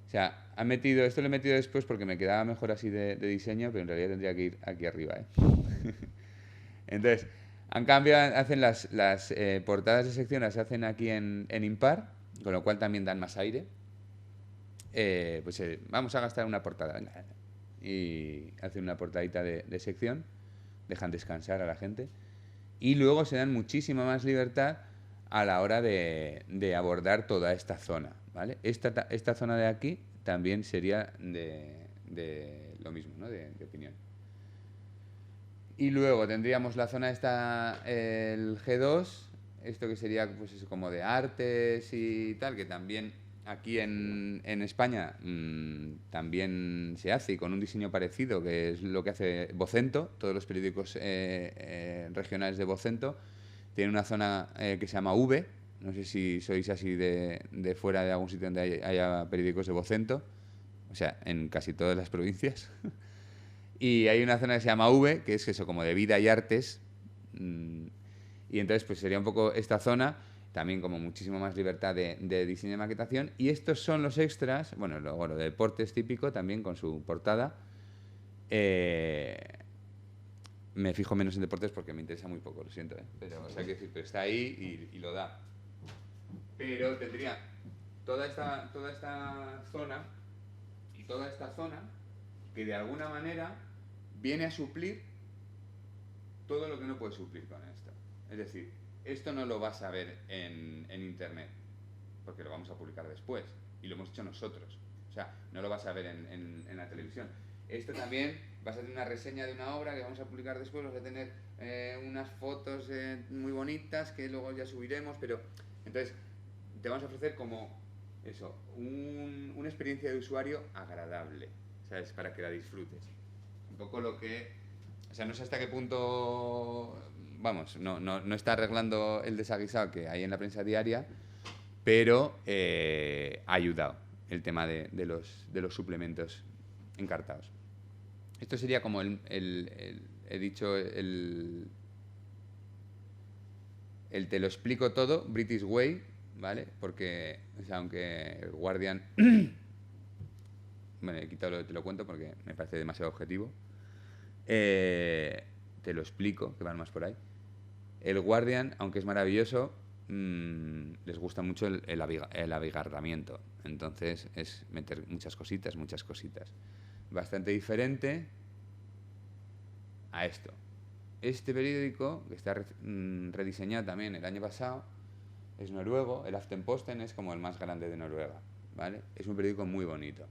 O sea, esto lo he metido después porque me quedaba mejor así de diseño, pero en realidad tendría que ir aquí arriba. Entonces, hacen las portadas de sección, las hacen aquí en impar, con lo cual también dan más aire. Vamos a gastar una portada, venga. Y hacen una portadita de sección, dejan descansar a la gente. Y luego se dan muchísima más libertad a la hora de abordar toda esta zona, ¿vale? Esta zona de aquí también sería de lo mismo, ¿no? De opinión. Y luego tendríamos la zona el G2, esto que sería pues eso, como de artes y tal, que también aquí en España también se hace y con un diseño parecido, que es lo que hace Vocento. Todos los periódicos regionales de Vocento tienen una zona que se llama V. No sé si sois así de fuera de algún sitio donde haya periódicos de Vocento, o sea, en casi todas las provincias. Y hay una zona que se llama V, que es eso, como de vida y artes. Y entonces pues sería un poco esta zona, también como muchísimo más libertad de diseño y maquetación. Y estos son los extras, bueno, luego lo de deportes típico, también con su portada. Me fijo menos en deportes porque me interesa muy poco, lo siento, pero, o sea, quiero decir, pero está ahí y lo da. Pero tendría toda esta zona y toda esta zona que de alguna manera viene a suplir todo lo que no puede suplir con esto. Es decir, esto no lo vas a ver en internet, porque lo vamos a publicar después, y lo hemos hecho nosotros. O sea, no lo vas a ver en la televisión. Esto también vas a tener una reseña de una obra que vamos a publicar después, vas a tener unas fotos muy bonitas que luego ya subiremos, pero entonces te vamos a ofrecer como eso, una experiencia de usuario agradable, ¿sabes? Para que la disfrutes. Un poco lo que... O sea, no sé hasta qué punto... Vamos, no está arreglando el desaguisado que hay en la prensa diaria, pero ha ayudado el tema de los suplementos encartados. Esto sería como he dicho, el te lo explico todo, British Way, ¿vale? Porque, o sea, aunque el Guardian... Bueno, he quitado lo de te lo cuento porque me parece demasiado objetivo. Te lo explico, que van más por ahí. El Guardian, aunque es maravilloso, les gusta mucho el abigarramiento. Entonces es meter muchas cositas, muchas cositas. Bastante diferente a esto. Este periódico, que está rediseñado también el año pasado, es noruego. El Aftenposten es como el más grande de Noruega, ¿vale? Es un periódico muy bonito.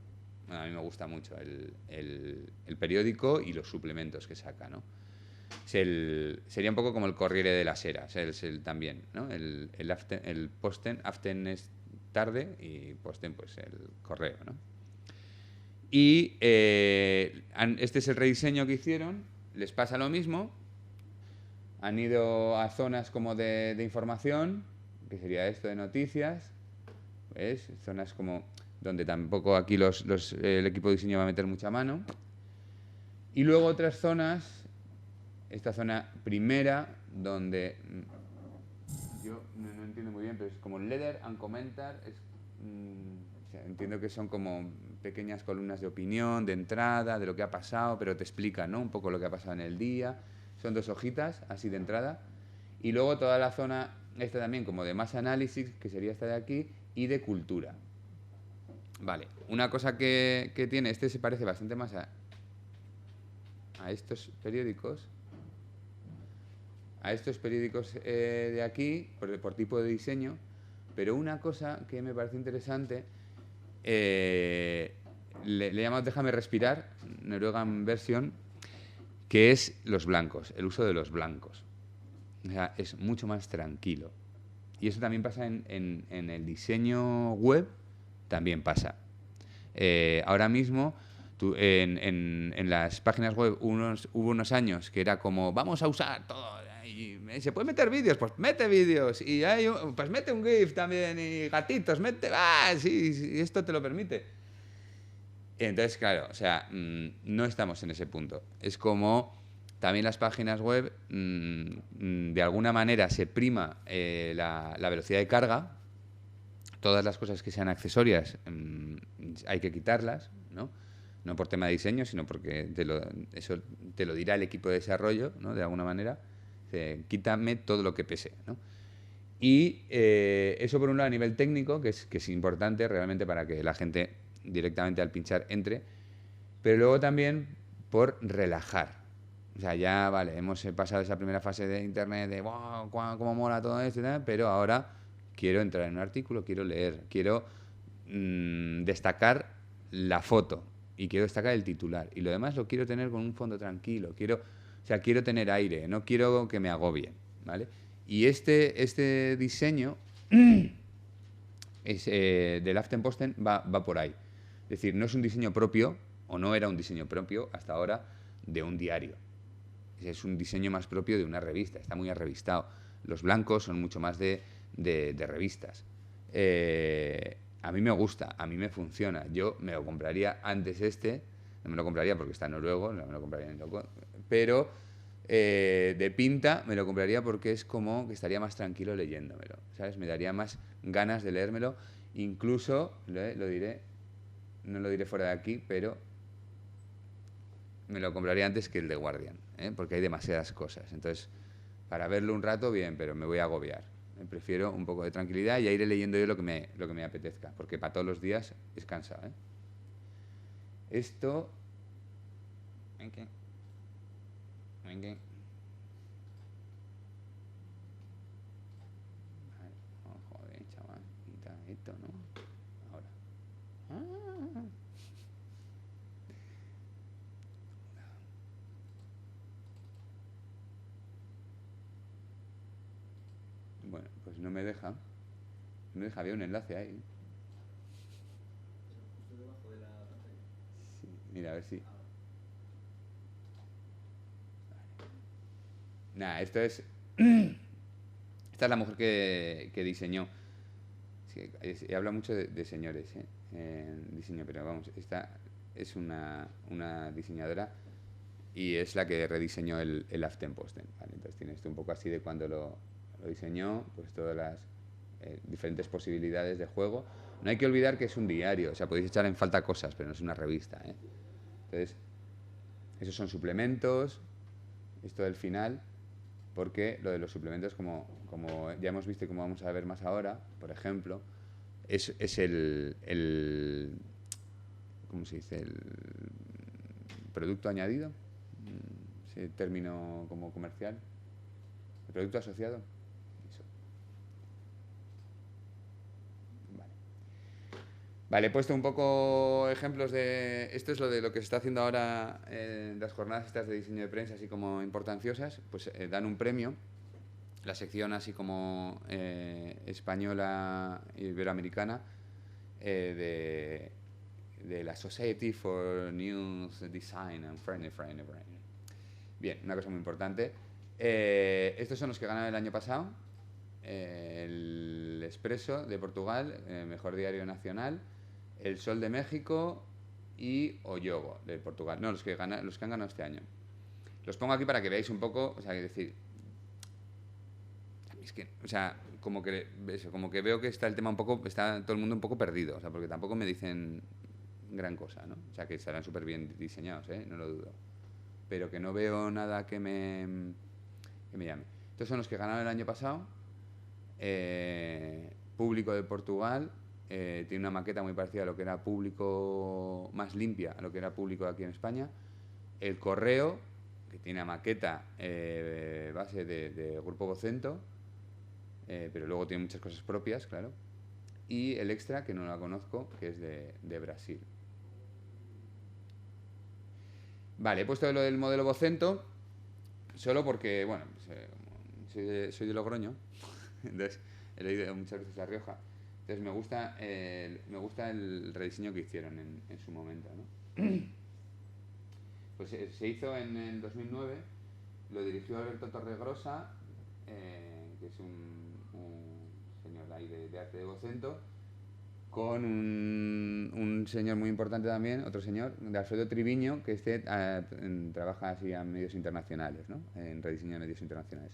Bueno, a mí me gusta mucho el periódico y los suplementos que saca, ¿no? Sería un poco como el Corriere de la Sera, también, ¿no? El Posten, Aften es tarde y Posten pues el correo, ¿no? Y este es el rediseño que hicieron, les pasa lo mismo, han ido a zonas como de información, que sería esto de noticias, ¿ves? Zonas como donde tampoco aquí el equipo de diseño va a meter mucha mano. Y luego otras zonas, esta zona primera, donde yo no entiendo muy bien, pero es como letter and comentar, o sea, entiendo que son como pequeñas columnas de opinión, de entrada, de lo que ha pasado, pero te explica, ¿no? Un poco lo que ha pasado en el día. Son 2 hojitas, así de entrada. Y luego toda la zona, esta también como de más análisis, que sería esta de aquí, y de cultura. Vale, una cosa que tiene, este se parece bastante más a estos periódicos. A estos periódicos de aquí, por tipo de diseño, pero una cosa que me parece interesante, le llamamos Déjame respirar, Noruegan Version, que es los blancos, el uso de los blancos. O sea, es mucho más tranquilo. Y eso también pasa en el diseño web, también pasa. Ahora mismo, en las páginas web hubo unos años que era como, vamos a usar todo. Y se puede meter vídeos, pues mete vídeos. Y pues mete un GIF también. Y gatitos, mete. Sí, esto te lo permite. Entonces, claro, o sea, no estamos en ese punto. Es como también las páginas web, de alguna manera se prima la velocidad de carga. Todas las cosas que sean accesorias hay que quitarlas, ¿no? No por tema de diseño, sino porque eso te lo dirá el equipo de desarrollo, ¿no? De alguna manera. Quítame todo lo que pese, ¿no? Y eso por un lado a nivel técnico, que es importante realmente para que la gente directamente al pinchar entre, pero luego también por relajar. O sea, ya, vale, hemos pasado esa primera fase de internet de wow, cómo mola todo esto, pero ahora quiero entrar en un artículo, quiero leer, quiero destacar la foto y quiero destacar el titular. Y lo demás lo quiero tener con un fondo tranquilo, quiero tener aire, no quiero que me agobie, ¿vale? Y este diseño del Aftenposten va por ahí. Es decir, no es un diseño propio, o no era un diseño propio hasta ahora, de un diario. Es un diseño más propio de una revista, está muy arrevistado. Los blancos son mucho más de revistas. A mí me gusta, a mí me funciona. Yo me lo compraría antes no me lo compraría porque está en noruego, no me lo compraría ni loco, pero de pinta me lo compraría porque es como que estaría más tranquilo leyéndomelo, ¿sabes? Me daría más ganas de leérmelo, incluso, lo diré, no lo diré fuera de aquí, pero me lo compraría antes que el de Guardian, porque hay demasiadas cosas. Entonces, para verlo un rato, bien, pero me voy a agobiar. Prefiero un poco de tranquilidad y ya iré leyendo yo lo que me apetezca, porque para todos los días es cansado. Esto... Okay. Okay. Oh, joder, chaval, quita esto, ¿no? Ahora. Bueno, pues no me deja. No me deja, había un enlace ahí. Mira, a ver si... Nada, esto es... Esta es la mujer que diseñó. Sí, habla mucho de señores, ¿eh? En diseño, pero vamos, esta es una diseñadora y es la que rediseñó el Aftenposten, ¿vale? Entonces tiene esto un poco así de cuando lo diseñó, pues todas las diferentes posibilidades de juego. No hay que olvidar que es un diario, o sea, podéis echar en falta cosas, pero no es una revista, ¿eh? Entonces, esos son suplementos, esto del final, porque lo de los suplementos, como ya hemos visto y como vamos a ver más ahora, por ejemplo, es ¿cómo se dice? El producto añadido, ese término como comercial, el producto asociado. Eso. Vale. Vale, he puesto un poco ejemplos de... Esto es lo que se está haciendo ahora en las jornadas estas de diseño de prensa, así como importanciosas, pues dan un premio. La sección así como española e iberoamericana de la Society for News Design and Friendly. Bien, una cosa muy importante. Estos son los que ganaron el año pasado. El Expreso de Portugal, mejor diario nacional. El Sol de México y O Yogo de Portugal. No, los que han ganado este año. Los pongo aquí para que veáis un poco, o sea, es decir, es que, o sea, como que veo que está el tema un poco, está todo el mundo un poco perdido, o sea, porque tampoco me dicen gran cosa, ¿no? O sea, que estarán súper bien diseñados, ¿eh? No lo dudo. Pero que no veo nada que me llame. Estos son los que ganaron el año pasado. Público de Portugal. Tiene una maqueta muy parecida a lo que era Público, más limpia a lo que era Público aquí en España. El Correo, que tiene una maqueta base de Grupo Vocento, pero luego tiene muchas cosas propias, claro. Y el Extra, que no la conozco, que es de Brasil. Vale, he puesto lo del modelo Vocento solo porque, bueno, soy de Logroño, entonces he leído muchas veces La Rioja, entonces me gusta el rediseño que hicieron en su momento, ¿no? Pues se hizo en el 2009, lo dirigió Alberto Torregrosa, que es un señor ahí de arte de Vocento, con un señor muy importante también, otro señor, de Alfredo Triviño, que trabaja así a medios internacionales, ¿no? En rediseño de medios internacionales.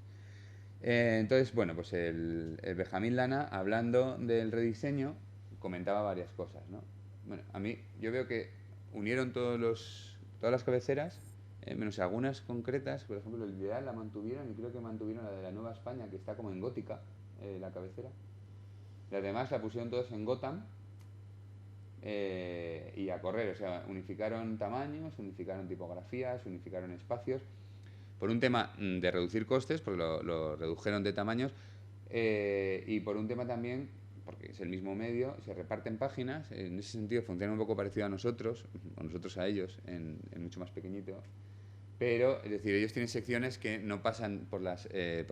Entonces, bueno, pues el Benjamín Lana, hablando del rediseño, comentaba varias cosas, ¿no? Bueno, yo veo que unieron todas las cabeceras, menos algunas concretas, por ejemplo, el ideal la mantuvieron y creo que mantuvieron la de la Nueva España, que está como en gótica, la cabecera. Las demás la pusieron todos en Gotham y a correr, o sea, unificaron tamaños, unificaron tipografías, unificaron espacios, por un tema de reducir costes, porque lo redujeron de tamaños, y por un tema también, porque es el mismo medio, se reparten páginas, en ese sentido funciona un poco parecido a nosotros, o nosotros a ellos, en mucho más pequeñito, pero, es decir, ellos tienen secciones que no pasan por las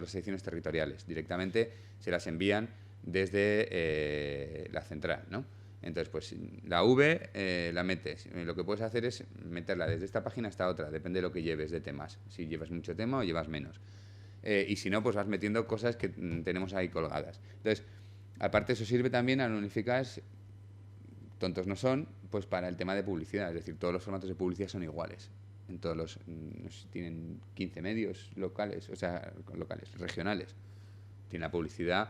secciones territoriales, directamente se las envían desde la central, ¿no? Entonces, pues la V la metes. Lo que puedes hacer es meterla desde esta página hasta otra, depende de lo que lleves de temas, si llevas mucho tema o llevas menos. Y si no, pues vas metiendo cosas que tenemos ahí colgadas. Entonces, aparte eso sirve también a unificar, tontos no son, pues para el tema de publicidad, es decir, todos los formatos de publicidad son iguales. En todos no sé, tienen 15 medios locales, o sea, locales, regionales. Tiene la publicidad,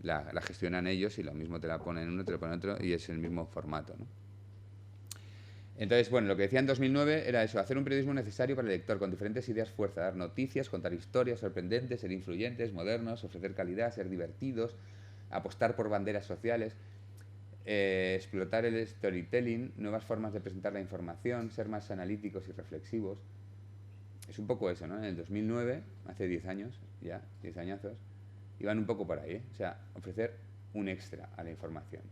la gestionan ellos y lo mismo te la ponen uno, te la ponen otro y es el mismo formato, ¿no? Entonces, bueno, lo que decía en 2009 era eso, hacer un periodismo necesario para el lector, con diferentes ideas fuerza, dar noticias, contar historias sorprendentes, ser influyentes, modernos, ofrecer calidad, ser divertidos, apostar por banderas sociales, explotar el storytelling, nuevas formas de presentar la información, ser más analíticos y reflexivos. Es un poco eso, ¿no? En el 2009, hace 10 años, ya, 10 añazos, iban un poco por ahí, ¿eh? O sea, ofrecer un extra a la información.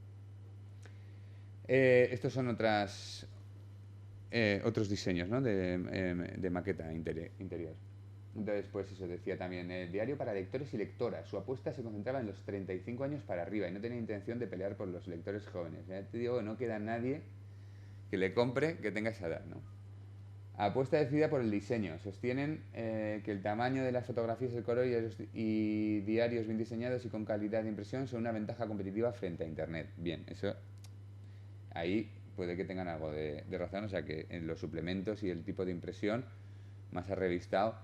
Estos son otros diseños, ¿no? de maqueta interior. Entonces, pues eso decía también, el diario para lectores y lectoras. Su apuesta se concentraba en los 35 años para arriba y no tenía intención de pelear por los lectores jóvenes. Ya te digo, no queda nadie que le compre que tenga esa edad, ¿no? Apuesta decidida por el diseño. Sostienen que el tamaño de las fotografías, el color y diarios bien diseñados y con calidad de impresión son una ventaja competitiva frente a Internet. Bien, eso ahí puede que tengan algo de razón, o sea que en los suplementos y el tipo de impresión más arrevistado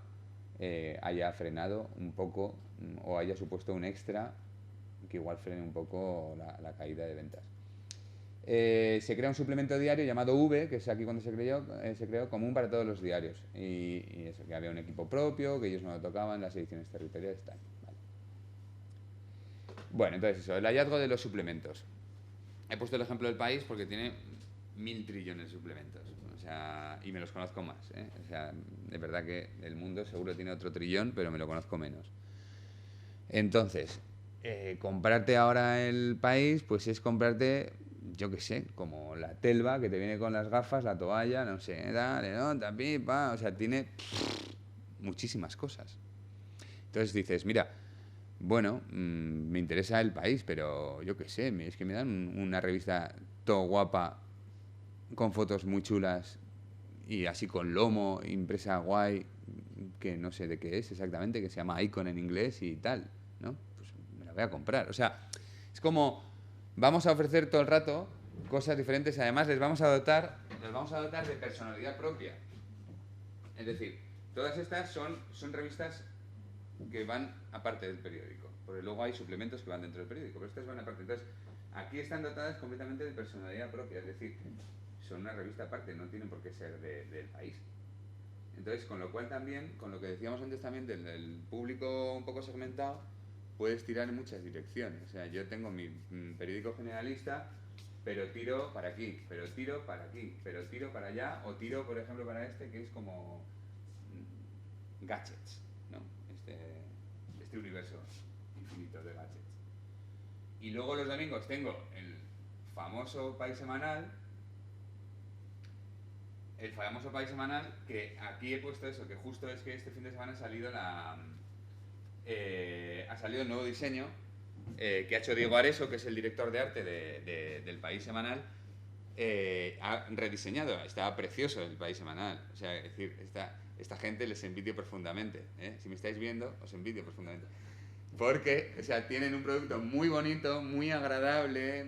haya frenado un poco o haya supuesto un extra que igual frene un poco la caída de ventas. Se crea un suplemento diario llamado V, que es aquí cuando se creó común para todos los diarios. Y eso, que había un equipo propio, que ellos no lo tocaban, las ediciones territoriales, tal. Vale. Bueno, entonces eso, el hallazgo de los suplementos. He puesto el ejemplo del país porque tiene 1000 trillones de suplementos. O sea, y me los conozco más, ¿eh? O sea, de verdad que el mundo seguro tiene otro trillón, pero me lo conozco menos. Entonces, comprarte ahora el país, pues es comprarte, yo qué sé, como la Telva, que te viene con las gafas, la toalla, no sé, dale, no, pipa, o sea, tiene muchísimas cosas. Entonces dices, mira, bueno, me interesa el país, pero yo qué sé, es que me dan una revista todo guapa, con fotos muy chulas y así con lomo, impresa guay, que no sé de qué es exactamente, que se llama Icon en inglés y tal, ¿no? Pues me la voy a comprar. O sea, es como vamos a ofrecer todo el rato cosas diferentes, además les vamos a dotar de personalidad propia. Es decir, todas estas son revistas que van aparte del periódico, porque luego hay suplementos que van dentro del periódico, pero estas van aparte. Entonces, aquí están dotadas completamente de personalidad propia, es decir, son una revista aparte, no tienen por qué ser del país. Entonces, con lo cual también, con lo que decíamos antes también del público un poco segmentado, puedes tirar en muchas direcciones. O sea, yo tengo mi periódico generalista, pero tiro para aquí, pero tiro para aquí, pero tiro para allá, o tiro, por ejemplo, para este, que es como gadgets, ¿no? Este universo infinito de gadgets. Y luego los domingos tengo el famoso País Semanal, que aquí he puesto eso, que justo es que este fin de semana ha salido el nuevo diseño que ha hecho Diego Areso, que es el director de arte del País Semanal. Ha rediseñado, está precioso el País Semanal. O sea, es decir, esta gente les envidio profundamente, ¿eh? Si me estáis viendo, os envidio profundamente. Porque, o sea, tienen un producto muy bonito, muy agradable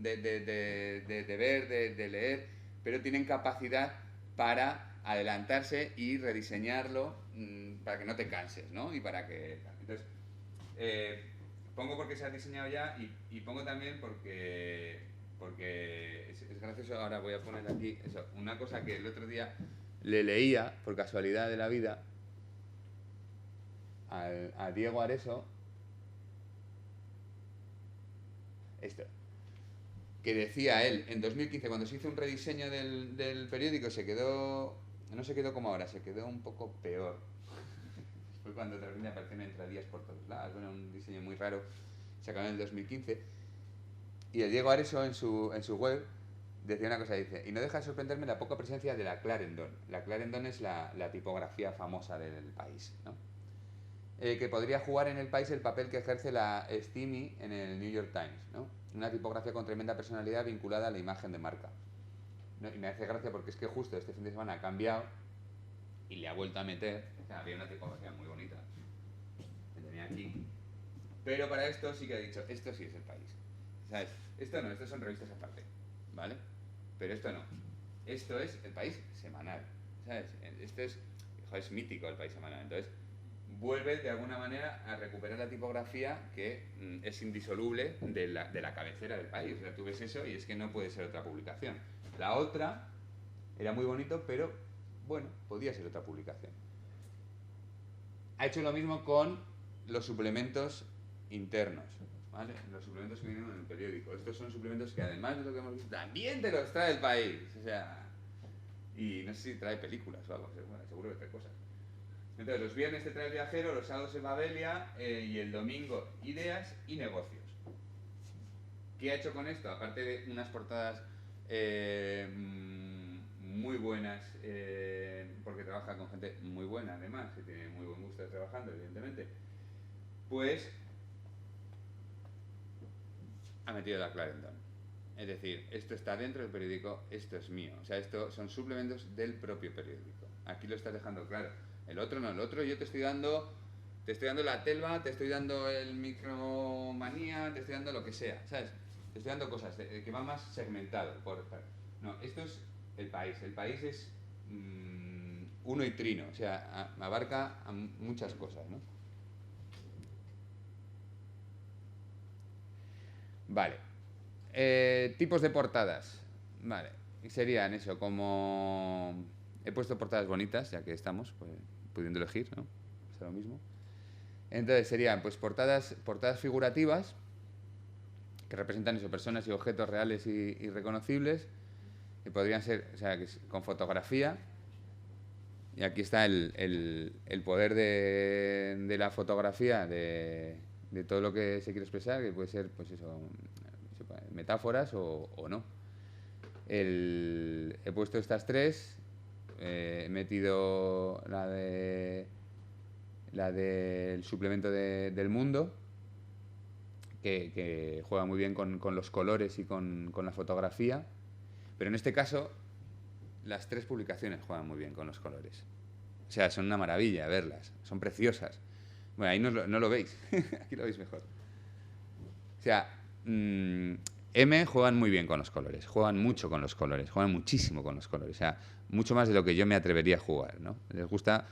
de ver, de leer, pero tienen capacidad para adelantarse y rediseñarlo para que no te canses, ¿no? Y para que... Entonces, pongo porque se ha diseñado ya y pongo también porque es gracioso. Ahora voy a poner aquí eso, una cosa que el otro día le leía, por casualidad de la vida, a Diego Areso, esto, que decía él, en 2015, cuando se hizo un rediseño del periódico, no se quedó como ahora, se quedó un poco peor. Fue cuando de repente aparecieron entradillas por todos lados, bueno, un diseño muy raro, se acabó en el 2015. Y el Diego Areso en su web decía una cosa, dice, y no deja de sorprenderme la poca presencia de la Clarendon. La Clarendon es la tipografía famosa del país, ¿no? Que podría jugar en el país el papel que ejerce la Steamy en el New York Times, ¿no? Una tipografía con tremenda personalidad vinculada a la imagen de marca, ¿no? Y me hace gracia porque es que justo este fin de semana ha cambiado y le ha vuelto a meter, o sea, había una tipografía muy bonita que tenía aquí, pero para esto sí que ha dicho, esto sí es el país, ¿sabes? Esto no, estas son revistas aparte, ¿vale? Pero esto no, esto es el país semanal, ¿sabes? Esto es mítico el país semanal, entonces vuelve de alguna manera a recuperar la tipografía que es indisoluble de la cabecera del país. O sea, tú ves eso y es que no puede ser otra publicación. La otra era muy bonito, pero bueno, podía ser otra publicación. Ha hecho lo mismo con los suplementos internos, ¿vale? Los suplementos que vienen en el periódico. Estos son suplementos que además de lo que hemos visto, también te los trae el país. O sea, y no sé si trae películas o algo, bueno, seguro que trae cosas. Entonces, los viernes te trae el viajero, los sábados el Babelia y el domingo ideas y negocios. ¿Qué ha hecho con esto? Aparte de unas portadas muy buenas, porque trabaja con gente muy buena además, que tiene muy buen gusto trabajando, evidentemente, pues ha metido la Clarendon. Es decir, esto está dentro del periódico, esto es mío. O sea, esto son suplementos del propio periódico. Aquí lo estás dejando claro. El otro no, el otro yo te estoy dando la Telva, te estoy dando el Micromanía, te estoy dando lo que sea, ¿sabes? Te estoy dando cosas que van más segmentado. No, esto es el país. El país es uno y trino, o sea, abarca a muchas cosas, ¿no? Vale. Tipos de portadas. Vale. Serían eso, como... He puesto portadas bonitas, ya que estamos pues, pudiendo elegir, ¿no? Es lo mismo. Entonces serían pues portadas figurativas, que representan eso, personas y objetos reales y reconocibles, que podrían ser, o sea, con fotografía. Y aquí está el poder de la fotografía, de todo lo que se quiere expresar, que puede ser, pues eso, metáforas o no. He puesto estas tres, he metido la del suplemento del mundo, que juega muy bien con los colores y con la fotografía, pero en este caso las tres publicaciones juegan muy bien con los colores. O sea, son una maravilla verlas, son preciosas. Bueno, ahí no lo veis, aquí lo veis mejor. O sea, M juegan muy bien con los colores, juegan mucho con los colores, juegan muchísimo con los colores. O sea, mucho más de lo que yo me atrevería a jugar, ¿no? Les gusta,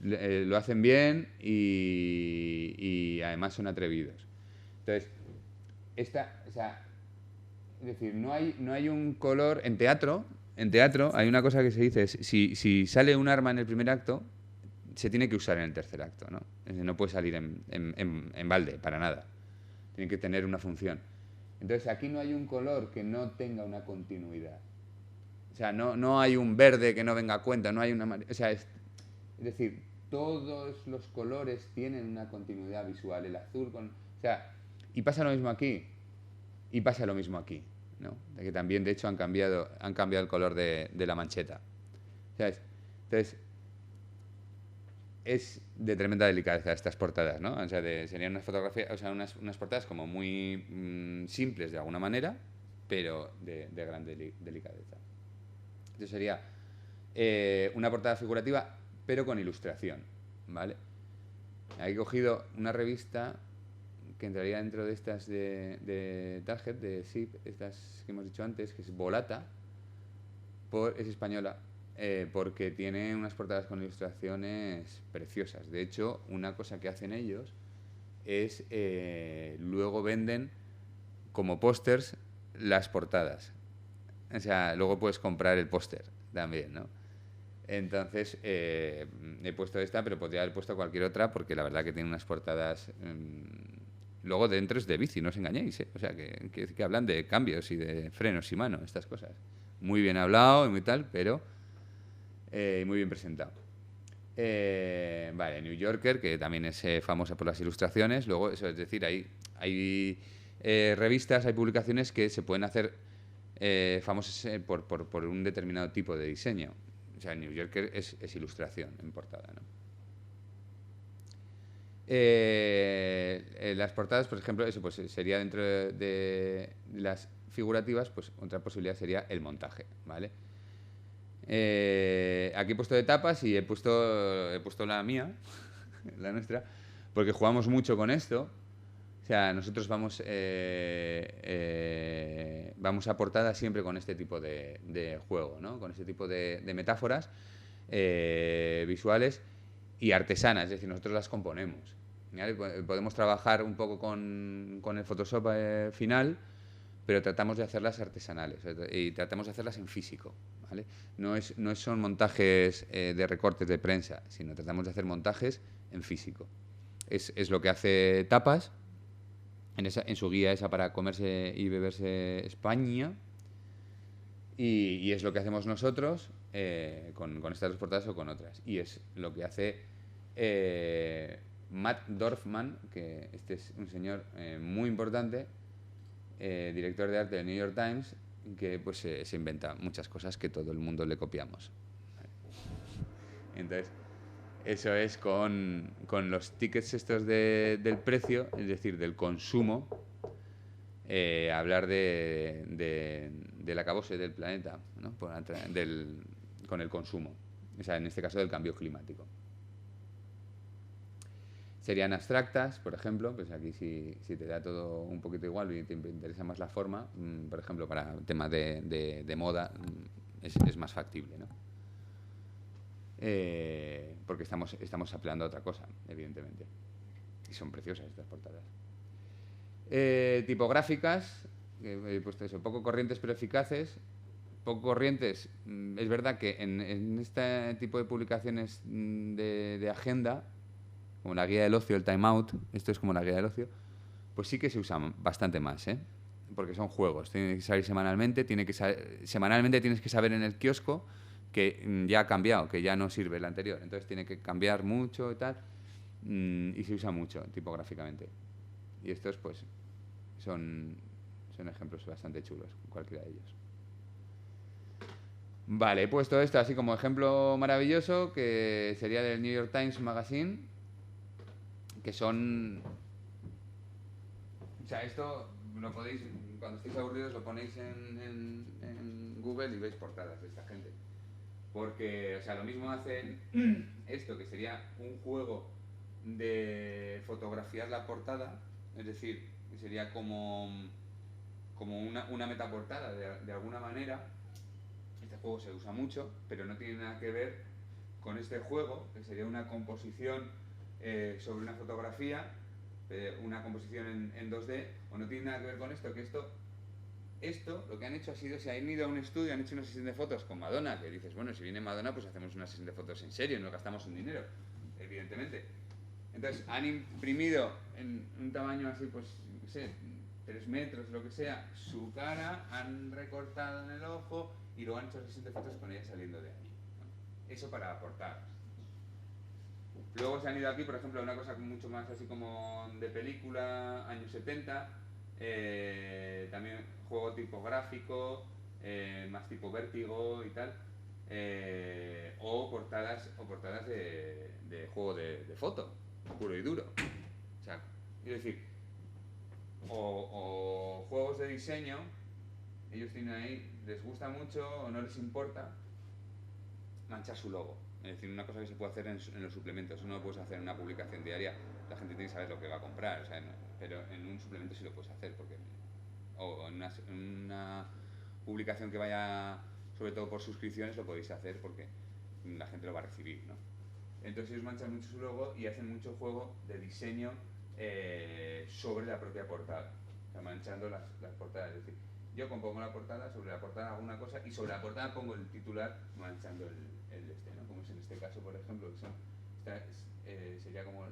lo hacen bien y además son atrevidos. Entonces, o sea, es decir, no hay un color en teatro. En teatro hay una cosa que se dice, si sale un arma en el primer acto, se tiene que usar en el tercer acto, ¿no? Es decir, no puede salir en balde, para nada. Tiene que tener una función. Entonces aquí no hay un color que no tenga una continuidad. O sea, no hay un verde que no venga a cuenta, no hay una... O sea, es decir, todos los colores tienen una continuidad visual. El azul con... O sea, y pasa lo mismo aquí. Y pasa lo mismo aquí, ¿no? De que también, de hecho, han cambiado el color de la mancheta. ¿Sabes? Entonces, es de tremenda delicadeza estas portadas, ¿no? O sea, serían unas fotografías, o sea, unas portadas como muy simples de alguna manera, pero de gran delicadeza. Entonces sería una portada figurativa, pero con ilustración, ¿vale? He cogido una revista que entraría dentro de estas de Target, de SIP, estas que hemos dicho antes, que es Volata, es española, porque tiene unas portadas con ilustraciones preciosas. De hecho, una cosa que hacen ellos es luego venden como pósters las portadas. O sea, luego puedes comprar el póster también, ¿no? Entonces, he puesto esta, pero podría haber puesto cualquier otra, porque la verdad que tiene unas portadas... luego dentro es de bici, no os engañéis, ¿eh? O sea, que hablan de cambios y de frenos y mano, estas cosas. Muy bien hablado y muy tal, pero muy bien presentado. Vale, New Yorker, que también es famosa por las ilustraciones. Luego, eso es decir, hay revistas, hay publicaciones que se pueden hacer famosas por un determinado tipo de diseño. O sea, New Yorker es ilustración en portada, ¿no? Las portadas, por ejemplo, eso pues sería dentro de las figurativas, pues otra posibilidad sería el montaje, ¿vale? Aquí he puesto etapas y he puesto la mía, la nuestra, porque jugamos mucho con esto. O sea, nosotros vamos a portada siempre con este tipo de juego, ¿no? Con este tipo de metáforas visuales y artesanas, es decir, nosotros las componemos, ¿vale? Podemos trabajar un poco con el Photoshop final, pero tratamos de hacerlas artesanales y tratamos de hacerlas en físico, ¿vale? No son montajes de recortes de prensa, sino tratamos de hacer montajes en físico. Es lo que hace Tapas en su guía esa para comerse y beberse España, y es lo que hacemos nosotros con estas dos portadas o con otras. Y es lo que hace Matt Dorfman, que este es un señor muy importante, director de arte del New York Times, que pues se inventa muchas cosas que todo el mundo le copiamos. Entonces, eso es con los tickets estos del precio, es decir, del consumo. hablar del acabose del planeta, ¿no? Con el consumo. O sea, en este caso del cambio climático. Serían abstractas, por ejemplo, pues aquí si te da todo un poquito igual y te interesa más la forma, por ejemplo, para temas de moda, es más factible, ¿no? Porque estamos apelando a otra cosa, evidentemente. Y son preciosas estas portadas. Tipográficas, he puesto eso, poco corrientes pero eficaces. Poco corrientes, es verdad que en este tipo de publicaciones de agenda, como la guía del ocio, el time out, esto es como la guía del ocio, pues sí que se usan bastante más, ¿eh? Porque son juegos, tienen que salir semanalmente, semanalmente tienes que saber en el kiosco que ya ha cambiado, que ya no sirve el anterior, entonces tiene que cambiar mucho y tal, y se usa mucho tipográficamente. Y estos pues son ejemplos bastante chulos, cualquiera de ellos. Vale, he puesto esto así como ejemplo maravilloso, que sería del New York Times Magazine, que son... O sea, esto lo podéis, cuando estéis aburridos, lo ponéis en Google y veis portadas de esta gente. Porque, o sea, lo mismo hacen esto, que sería un juego de fotografiar la portada, es decir, sería como una metaportada de alguna manera. Este juego se usa mucho, pero no tiene nada que ver con este juego, que sería una composición sobre una fotografía, una composición en 2D, o no tiene nada que ver con esto, que esto lo que han hecho ha sido, se han ido a un estudio, han hecho una sesión de fotos con Madonna, que dices, bueno, si viene Madonna, pues hacemos una sesión de fotos en serio, no gastamos un dinero, evidentemente. Entonces han imprimido en un tamaño así, pues, no sé, 3 metros, lo que sea, su cara, han recortado en el ojo y luego han hecho sesión de fotos con ella saliendo de ahí, ¿no? Eso para aportar. Luego se han ido aquí, por ejemplo, a una cosa mucho más así como de película, años 70, también juego tipográfico, más tipo vértigo y tal, o portadas de juego de foto, puro y duro. O sea, quiero decir, o juegos de diseño, ellos tienen ahí, les gusta mucho o no les importa manchar su logo. Es decir, una cosa que se puede hacer en los suplementos. Eso no lo puedes hacer en una publicación diaria. La gente tiene que saber lo que va a comprar. O sea, pero en un suplemento sí lo puedes hacer. O en una publicación que vaya, sobre todo por suscripciones, lo podéis hacer porque la gente lo va a recibir, ¿no? Entonces ellos manchan mucho su logo y hacen mucho juego de diseño sobre la propia portada. O sea, manchando las portadas. Es decir, yo compongo la portada, sobre la portada hago una cosa y sobre la portada pongo el titular manchando el este, ¿no? Como es en este caso, por ejemplo, que sería como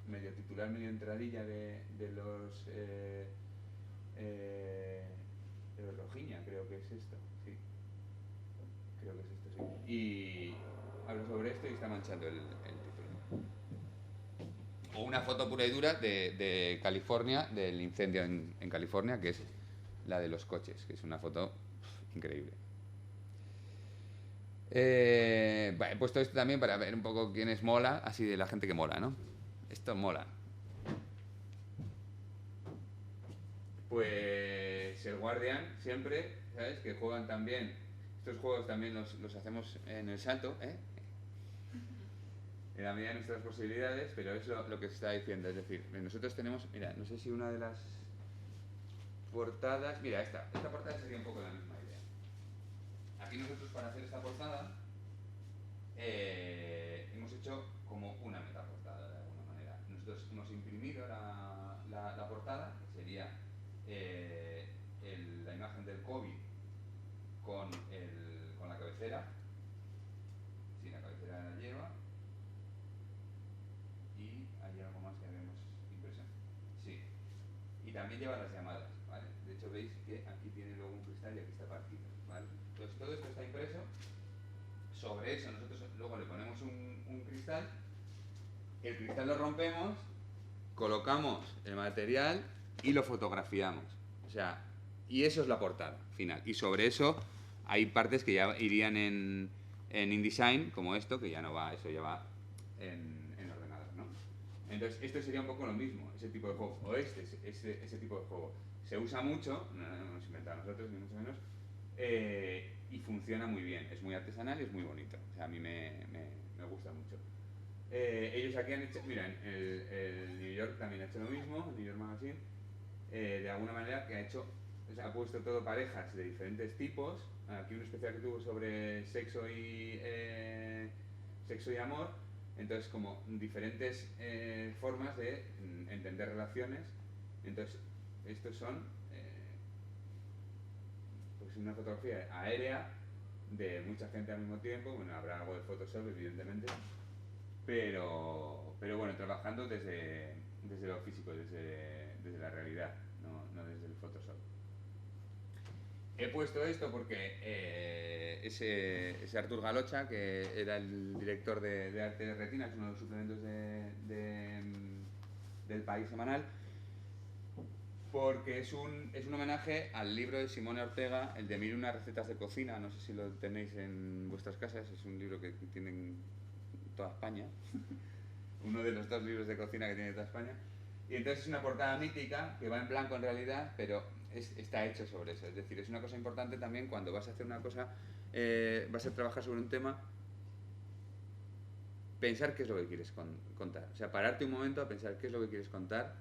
medio titular, medio entradilla de los Rojiña, creo que es esto, sí. Creo que es esto, sí. Y hablo sobre esto y está manchando el título. O una foto pura y dura de California, del incendio en California, que es la de los coches, que es una foto increíble. He puesto esto también para ver un poco quiénes mola, así de la gente que mola, ¿no? Esto mola. Pues el Guardian, siempre, ¿sabes? Que juegan también. Estos juegos también los hacemos en el salto, ¿eh? En la medida de nuestras posibilidades, pero es lo que se está diciendo. Es decir, nosotros tenemos, mira, no sé si una de las portadas, mira, esta portada sería un poco la misma idea. Aquí nosotros para hacer esta portada hemos hecho como una metaportada de alguna manera. Nosotros hemos imprimido la portada, que sería la imagen del COVID con la cabecera. Sí, la cabecera la lleva. Y hay algo más que habíamos impreso. Sí. Y también lleva las llamadas, ¿vale? De hecho veis que aquí tiene luego un cristal y aquí está partido, ¿vale? Entonces todo esto está impreso. Sobre eso nosotros luego le ponemos un cristal. El cristal lo rompemos, colocamos el material y lo fotografiamos. O sea, y eso es la portada final. Y sobre eso hay partes que ya irían en InDesign, como esto, que ya no va, eso ya va en ordenador, ¿no? Entonces, esto sería un poco lo mismo, ese tipo de juego, o ese tipo de juego. se usa mucho, no lo hemos inventado nosotros, ni mucho menos, y funciona muy bien. Es muy artesanal y es muy bonito. O sea, a mí me gusta mucho. Ellos aquí han hecho, mira, el New York también ha hecho lo mismo, el New York Magazine, de alguna manera que ha hecho, o sea, ha puesto todo parejas de diferentes tipos. Aquí un especial que tuvo sobre sexo y amor, entonces como diferentes formas de entender relaciones. Entonces, estos son pues una fotografía aérea de mucha gente al mismo tiempo. Bueno, habrá algo de Photoshop, evidentemente, pero bueno, trabajando desde lo físico, desde la realidad, no desde el Photoshop. He puesto esto porque ese Artur Galocha, que era el director de Arte de Retina, que es uno de los suplementos del País semanal, porque es un homenaje al libro de Simone Ortega, el de 1001 recetas de cocina. No sé si lo tenéis en vuestras casas, es un libro que tienen toda España. Uno de los 2 libros de cocina que tiene toda España. Y entonces es una portada mítica que va en blanco en realidad, pero está hecho sobre eso. Es decir, es una cosa importante también cuando vas a hacer una cosa, vas a trabajar sobre un tema, pensar qué es lo que quieres contar. O sea, pararte un momento a pensar qué es lo que quieres contar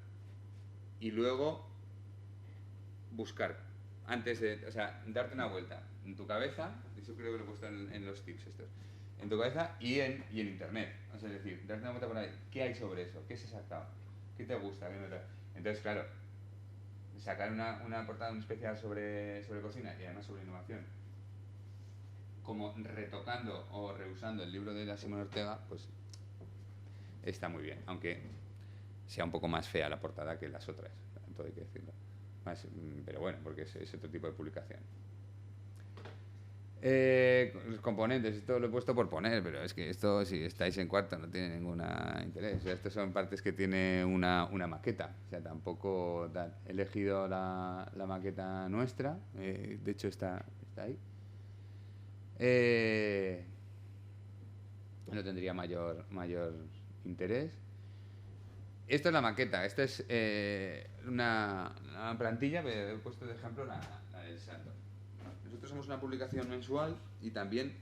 y luego buscar. Antes de, o sea, darte una vuelta en tu cabeza, eso creo que lo he puesto en los tips estos, en tu cabeza y en internet. O sea, es decir, darte una vuelta por ahí. ¿Qué hay sobre eso? ¿Qué es exactado? ¿Qué te gusta? ¿Qué no te... Entonces, claro, sacar una portada, un especial sobre cocina y además sobre innovación, como retocando o reusando el libro de la Simón Ortega, pues está muy bien, aunque sea un poco más fea la portada que las otras, todo hay que decirlo. Pero bueno, porque es otro tipo de publicación. Los componentes, esto lo he puesto por poner, pero es que esto, si estáis en cuarto, no tiene ningún interés. O sea, estas son partes que tiene una maqueta. O sea, tampoco he elegido la maqueta nuestra, de hecho está ahí. No tendría mayor interés. Esto es la maqueta, esta es una plantilla, he puesto de ejemplo la del santo. Nosotros somos una publicación mensual y también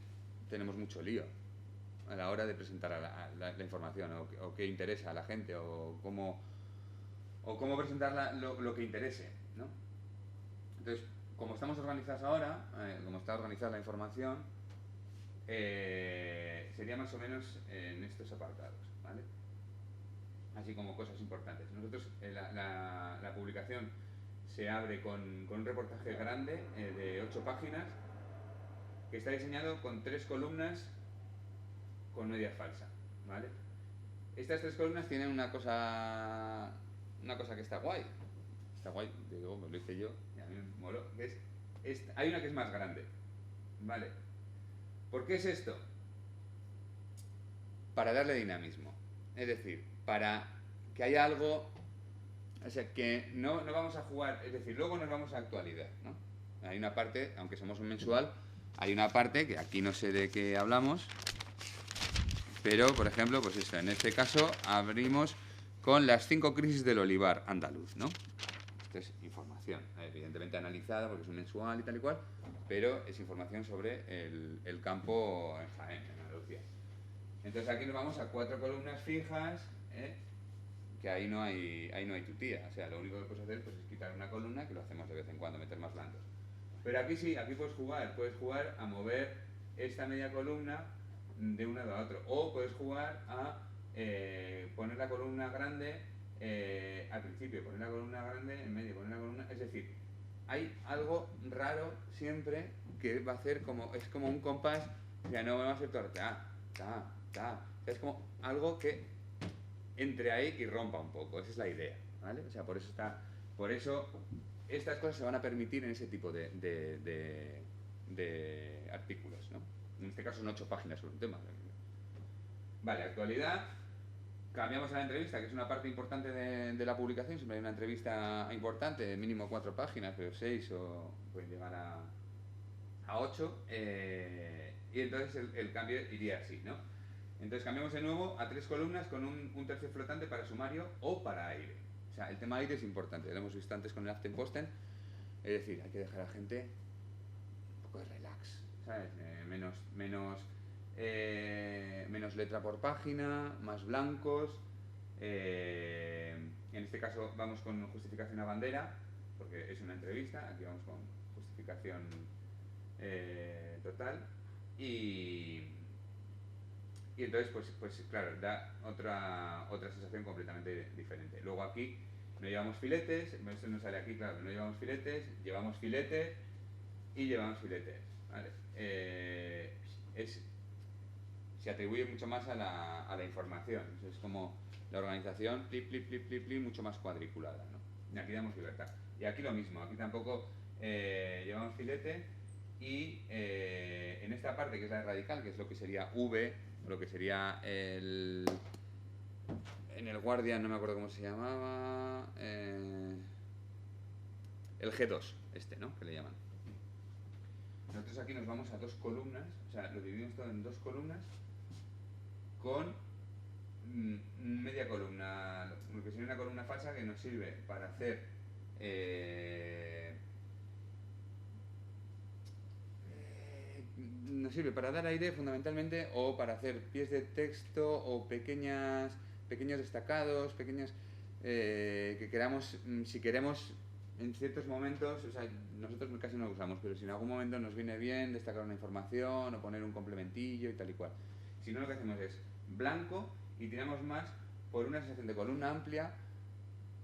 tenemos mucho lío a la hora de presentar la información o qué interesa a la gente o cómo presentar lo que interese, ¿no? Entonces, como estamos organizados ahora, como está organizada la información, sería más o menos en estos apartados, ¿vale? Así como cosas importantes. Nosotros, la publicación se abre con un reportaje grande de 8 páginas que está diseñado con 3 columnas con media falsa, ¿vale? Estas 3 columnas tienen una cosa que está guay. Está guay, digo, me lo hice yo y a mí me moló. Hay una que es más grande, ¿vale? ¿Por qué es esto? Para darle dinamismo. Es decir, para que haya algo, o sea, que no vamos a jugar, es decir, luego nos vamos a actualidad, ¿no? Hay una parte, aunque somos un mensual, hay una parte que aquí no sé de qué hablamos, pero, por ejemplo, pues esto, en este caso abrimos con las 5 crisis del olivar andaluz, ¿no? Esto es información, evidentemente analizada porque es un mensual y tal y cual, pero es información sobre el campo en Jaén, en Andalucía. Entonces aquí nos vamos a 4 columnas fijas, que ahí no hay tutía. O sea, lo único que puedes hacer pues, es quitar una columna, que lo hacemos de vez en cuando, meter más blancos. Pero aquí sí, aquí puedes jugar a mover esta media columna de un lado a otro. O puedes jugar a poner la columna grande al principio, poner la columna grande en medio, poner la columna... Es decir, hay algo raro siempre que va a hacer como... Es como un compás, o sea, no va a ser todo... Es como algo que entre ahí y rompa un poco, esa es la idea, ¿vale? O sea, por eso estas cosas se van a permitir en ese tipo de artículos, ¿no? En este caso son 8 páginas sobre un tema. Vale, actualidad. Cambiamos a la entrevista, que es una parte importante de la publicación. Siempre hay una entrevista importante, mínimo 4 páginas, pero 6 o pueden llegar a 8. Y entonces el cambio iría así, ¿no? Entonces cambiamos de nuevo a 3 columnas con un tercio flotante para sumario o para aire. sea, el tema aire es importante, lo hemos visto antes con el Aften Posten, es decir, hay que dejar a la gente un poco de relax, ¿sabes? Menos letra por página, más blancos. En este caso vamos con justificación a bandera, porque es una entrevista, aquí vamos con justificación total. Y entonces, pues claro, da otra sensación completamente diferente. Luego aquí no llevamos filetes, esto no sale aquí, claro, no llevamos filetes, llevamos filetes y llevamos filetes, ¿vale? Se atribuye mucho más a la información, es como la organización, mucho más cuadriculada, ¿no? Y aquí damos libertad. Y aquí lo mismo, aquí tampoco llevamos filete y en esta parte que es la radical, que es lo que sería V, lo que sería en el Guardian, no me acuerdo cómo se llamaba, el G2, ¿no? Que le llaman. Nosotros aquí nos vamos a 2 columnas, o sea, lo dividimos todo en 2 columnas con media columna, lo que sería una columna falsa que nos sirve para hacer nos sirve para dar aire fundamentalmente, o para hacer pies de texto o pequeños destacados, que queramos, si queremos en ciertos momentos, o sea, nosotros casi no lo usamos, pero si en algún momento nos viene bien destacar una información o poner un complementillo y tal y cual. Si no, lo que hacemos es blanco y tiramos más por una sensación de columna amplia,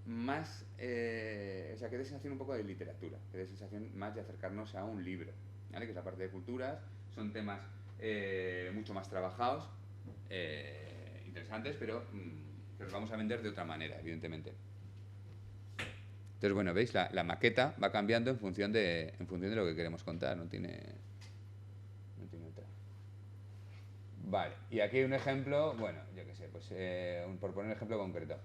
más, o sea, que dé sensación un poco de literatura, que dé sensación más de acercarnos a un libro, ¿vale? Que es la parte de culturas, son temas mucho más trabajados, interesantes, pero que los vamos a vender de otra manera, evidentemente. Entonces, bueno, veis, la maqueta va cambiando en función de lo que queremos contar, no tiene otra. Vale, y aquí hay un ejemplo, bueno, yo qué sé, pues por poner un ejemplo concreto.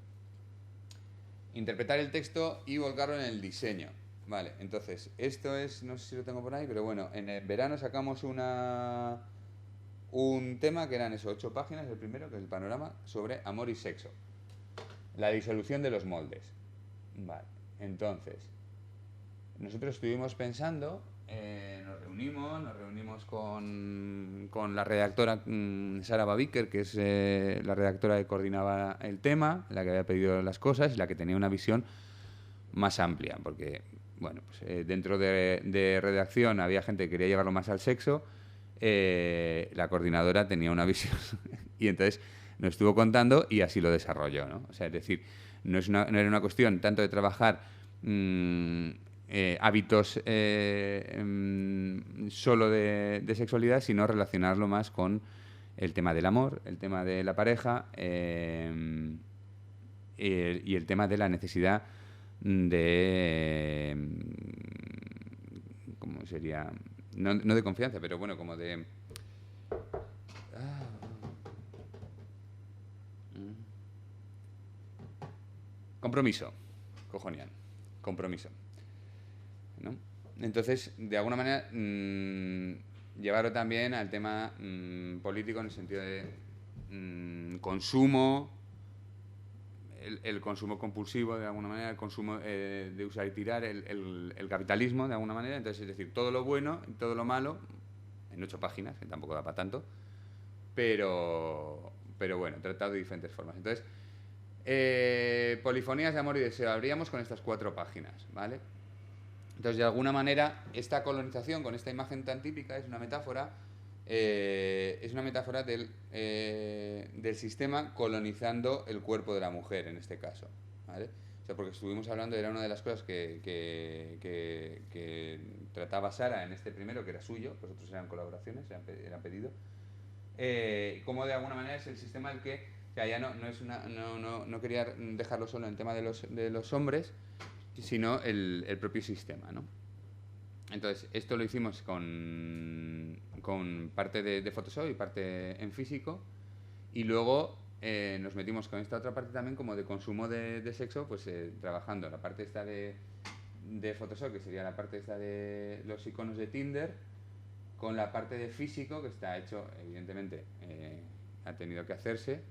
Interpretar el texto y volcarlo en el diseño. Vale, entonces, esto es, no sé si lo tengo por ahí, pero bueno, en el verano sacamos un tema que eran 8 páginas, el primero, que es el panorama, sobre amor y sexo. La disolución de los moldes. Vale, entonces, nosotros estuvimos pensando, nos reunimos con la redactora Sara Babiker, que es la redactora que coordinaba el tema, la que había pedido las cosas y la que tenía una visión más amplia, porque, bueno, pues, dentro de redacción había gente que quería llevarlo más al sexo, la coordinadora tenía una visión y entonces nos estuvo contando y así lo desarrolló, ¿no? O sea, es decir, no era una cuestión tanto de trabajar hábitos solo de sexualidad, sino relacionarlo más con el tema del amor, el tema de la pareja y el tema de la necesidad de... ¿cómo sería? No de confianza, pero bueno, como de... compromiso, cojonial, compromiso, ¿no? Entonces, de alguna manera, llevarlo también al tema político en el sentido de consumo, el consumo compulsivo, de alguna manera, el consumo de usar y tirar, el capitalismo, de alguna manera. Entonces, es decir, todo lo bueno y todo lo malo, en 8 páginas, que tampoco da para tanto, pero bueno, tratado de diferentes formas. Entonces, polifonías de amor y deseo, abríamos con estas 4 páginas, ¿vale? Entonces, de alguna manera, esta colonización con esta imagen tan típica es una metáfora del sistema colonizando el cuerpo de la mujer, en este caso, ¿vale? O sea, porque estuvimos hablando, era una de las cosas que trataba Sara en este primero, que era suyo, los otros eran colaboraciones, eran pedido, como de alguna manera es el sistema el que, o sea, ya no quería dejarlo solo en el tema de los hombres, sino el propio sistema, ¿no? Entonces, esto lo hicimos con parte de Photoshop y parte en físico, y luego nos metimos con esta otra parte también como de consumo de sexo, pues trabajando la parte esta de Photoshop, que sería la parte esta de los iconos de Tinder, con la parte de físico, que está hecho, evidentemente, ha tenido que hacerse,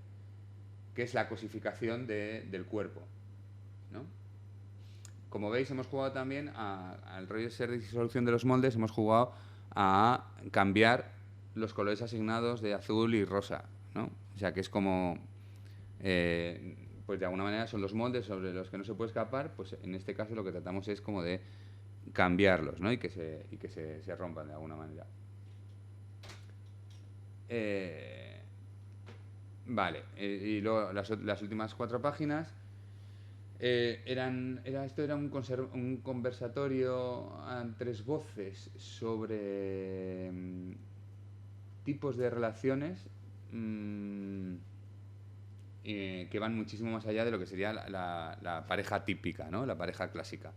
que es la cosificación del cuerpo, ¿no? como veis, hemos jugado también al rollo de ser disolución de los moldes, hemos jugado a cambiar los colores asignados de azul y rosa, ¿no? O sea, que es como, pues de alguna manera son los moldes sobre los que no se puede escapar, pues en este caso lo que tratamos es como de cambiarlos, ¿no? Y que se rompan de alguna manera. Vale, y luego las últimas 4 páginas esto era un conversatorio a 3 voces sobre tipos de relaciones que van muchísimo más allá de lo que sería la pareja típica, ¿no? La pareja clásica.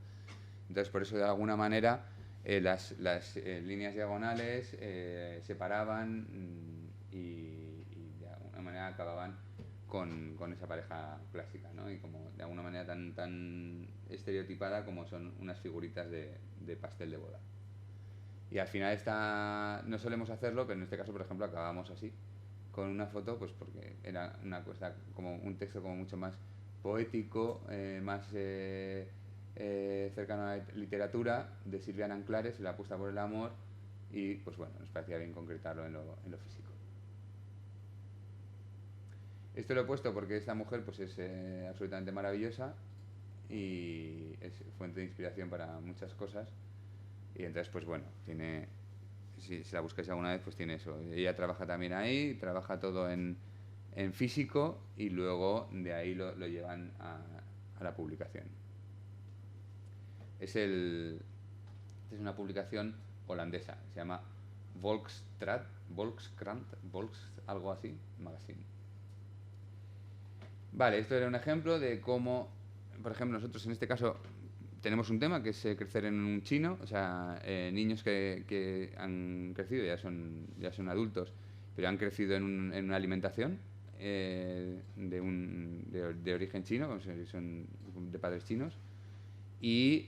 Entonces, por eso, de alguna manera, las líneas diagonales separaban y de alguna manera acababan con esa pareja clásica, ¿no? Y como de alguna manera tan estereotipada como son unas figuritas de pastel de boda. Y al final no solemos hacerlo, pero en este caso, por ejemplo, acabamos así, con una foto, pues porque era una cosa, como un texto como mucho más poético, más cercano a la literatura, de Silvia Nanclares, La apuesta por el amor, y pues bueno, nos parecía bien concretarlo en lo físico. Esto lo he puesto porque esta mujer pues es absolutamente maravillosa y es fuente de inspiración para muchas cosas. Y entonces, pues bueno, si la buscáis alguna vez, pues tiene eso. Ella trabaja también ahí, trabaja todo en físico y luego de ahí lo llevan a la publicación. Es una publicación holandesa, se llama Volkskrant, algo así, magazine. Vale, esto era un ejemplo de cómo, por ejemplo, nosotros en este caso tenemos un tema que es crecer en un chino, o sea, niños que han crecido, ya son adultos, pero han crecido en una alimentación de origen chino, son de padres chinos. Y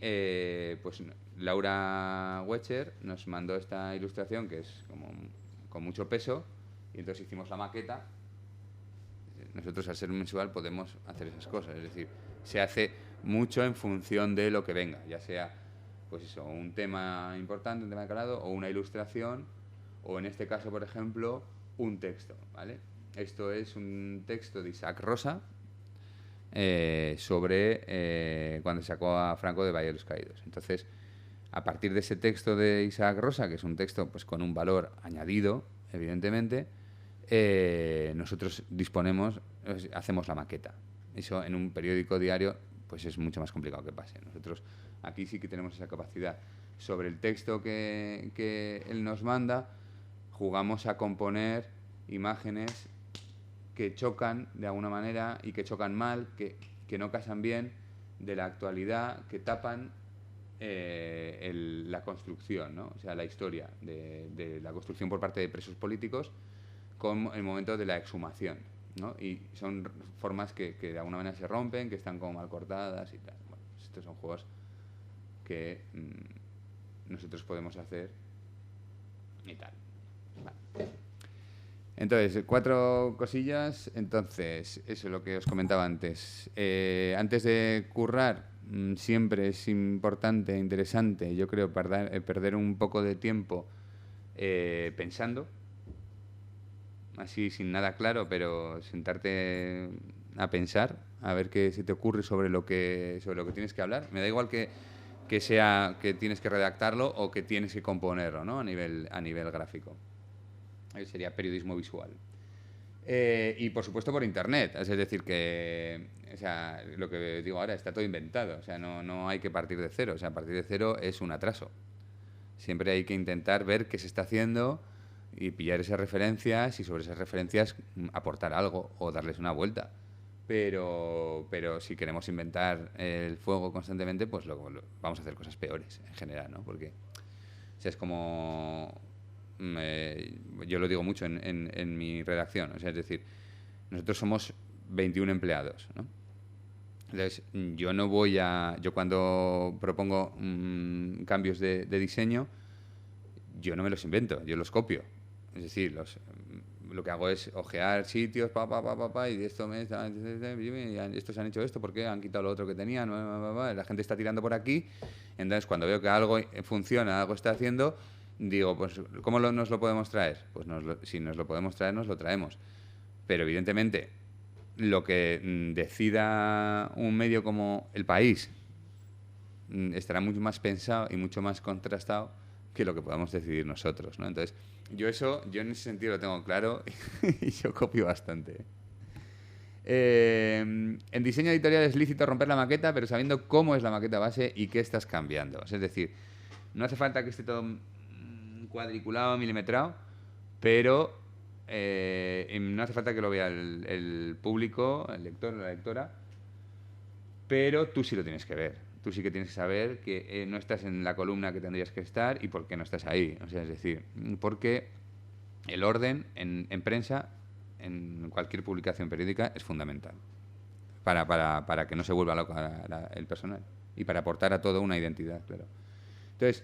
pues Laura Wecher nos mandó esta ilustración que es como con mucho peso, y entonces hicimos la maqueta. Nosotros, al ser mensual, podemos hacer esas cosas, es decir, se hace mucho en función de lo que venga, ya sea pues eso, un tema importante, un tema de calado, o una ilustración, o en este caso, por ejemplo, un texto, ¿vale? Esto es un texto de Isaac Rosa sobre cuando sacó a Franco de Valle de los Caídos. Entonces, a partir de ese texto de Isaac Rosa, que es un texto pues con un valor añadido, evidentemente, nosotros hacemos la maqueta. Eso en un periódico diario pues es mucho más complicado que pase. Nosotros aquí sí que tenemos esa capacidad. Sobre el texto que él nos manda, jugamos a componer imágenes que chocan de alguna manera y que chocan mal, que no casan bien de la actualidad, que tapan la construcción, ¿no? O sea, la historia de la construcción por parte de presos políticos con el momento de la exhumación, ¿no? Y son formas que de alguna manera se rompen, que están como mal cortadas y tal. Bueno, pues estos son juegos que nosotros podemos hacer y tal. Vale. Entonces, 4 cosillas. Entonces, eso es lo que os comentaba antes. Antes de currar, siempre es importante, interesante, yo creo, perder un poco de tiempo pensando, así sin nada claro, pero sentarte a pensar, a ver qué se te ocurre sobre lo que tienes que hablar. Me da igual que sea que tienes que redactarlo o que tienes que componerlo, ¿no? A nivel gráfico. Sería periodismo visual. Y por supuesto por internet, es decir que, o sea, lo que digo ahora está todo inventado, o sea, no hay que partir de cero, o sea, partir de cero es un atraso. Siempre hay que intentar ver qué se está haciendo y pillar esas referencias y sobre esas referencias aportar algo o darles una vuelta. Pero si queremos inventar el fuego constantemente, pues vamos a hacer cosas peores en general, ¿no? Porque, o sea, es como... yo lo digo mucho en mi redacción, o sea, es decir, nosotros somos 21 empleados, ¿no? Entonces, yo cuando propongo cambios de diseño, yo no me los invento, yo los copio. Es decir, lo que hago es ojear sitios, y esto estos han hecho esto, ¿por qué? Han quitado lo otro que tenían, la gente está tirando por aquí. Entonces, cuando veo que algo funciona, algo está haciendo, digo, pues, ¿cómo nos lo podemos traer? Pues si nos lo podemos traer, nos lo traemos. Pero, evidentemente, lo que decida un medio como El País estará mucho más pensado y mucho más contrastado que lo que podamos decidir nosotros, ¿no? Entonces, yo en ese sentido lo tengo claro y yo copio bastante. En diseño editorial es lícito romper la maqueta, pero sabiendo cómo es la maqueta base y qué estás cambiando. Es decir, no hace falta que esté todo cuadriculado, milimetrado, pero no hace falta que lo vea el público, el lector o la lectora, pero tú sí lo tienes que ver. Tú sí que tienes que saber que no estás en la columna que tendrías que estar y por qué no estás ahí. O sea, es decir, porque el orden en prensa, en cualquier publicación periódica, es fundamental para que no se vuelva loco el personal y para aportar a todo una identidad, claro. Entonces,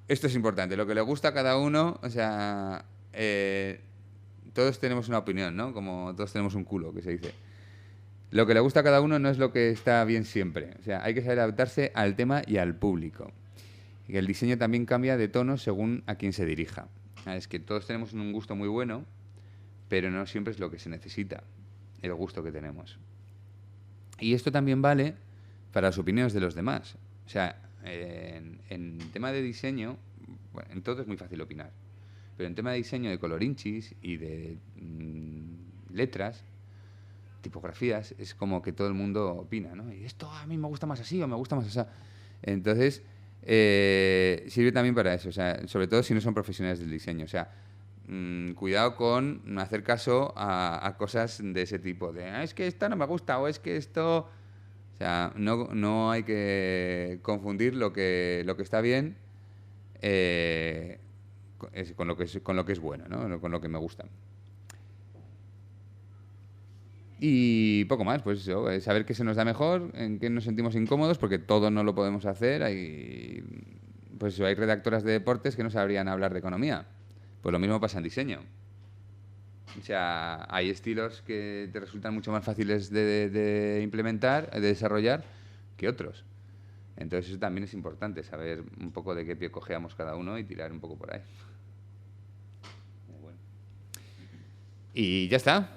esto es importante. Lo que le gusta a cada uno, o sea, todos tenemos una opinión, ¿no? Como todos tenemos un culo, que se dice. Lo que le gusta a cada uno no es lo que está bien siempre. O sea, hay que saber adaptarse al tema y al público. Y el diseño también cambia de tono según a quién se dirija. Es que todos tenemos un gusto muy bueno, pero no siempre es lo que se necesita, el gusto que tenemos. Y esto también vale para las opiniones de los demás. O sea, en tema de diseño, bueno, en todo es muy fácil opinar, pero en tema de diseño de colorinchis y de letras, tipografías, es como que todo el mundo opina, ¿no? Y esto a mí me gusta más así o me gusta más así. Entonces, sirve también para eso, o sea, sobre todo si no son profesionales del diseño. O sea, cuidado con hacer caso a cosas de ese tipo, de es que esto no me gusta o es que esto... O sea, no hay que confundir lo que está bien con lo que es bueno, ¿no? Con lo que me gusta. Y poco más, pues eso, saber qué se nos da mejor, en qué nos sentimos incómodos, porque todo no lo podemos hacer. Pues hay redactoras de deportes que no sabrían hablar de economía. Pues lo mismo pasa en diseño. O sea, hay estilos que te resultan mucho más fáciles de implementar, de desarrollar, que otros. Entonces eso también es importante, saber un poco de qué pie cojeamos cada uno y tirar un poco por ahí. Bueno. Y ya está.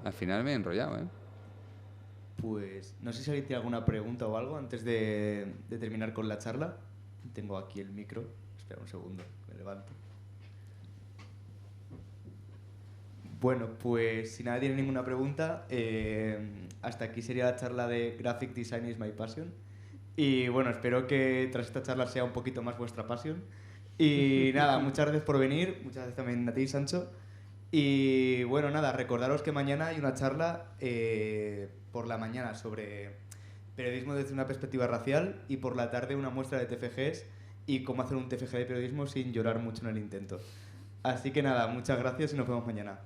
Al final me he enrollado, ¿eh? Pues no sé si alguien tiene alguna pregunta o algo antes de terminar con la charla. Tengo aquí el micro. Espera un segundo, me levanto. Bueno, pues si nadie tiene ninguna pregunta, hasta aquí sería la charla de Graphic Design is my passion. Y bueno, espero que tras esta charla sea un poquito más vuestra pasión. Y nada, muchas gracias por venir. Muchas gracias también a ti, Sancho. Y bueno, nada, recordaros que mañana hay una charla por la mañana sobre periodismo desde una perspectiva racial y por la tarde una muestra de TFGs y cómo hacer un TFG de periodismo sin llorar mucho en el intento. Así que nada, muchas gracias y nos vemos mañana.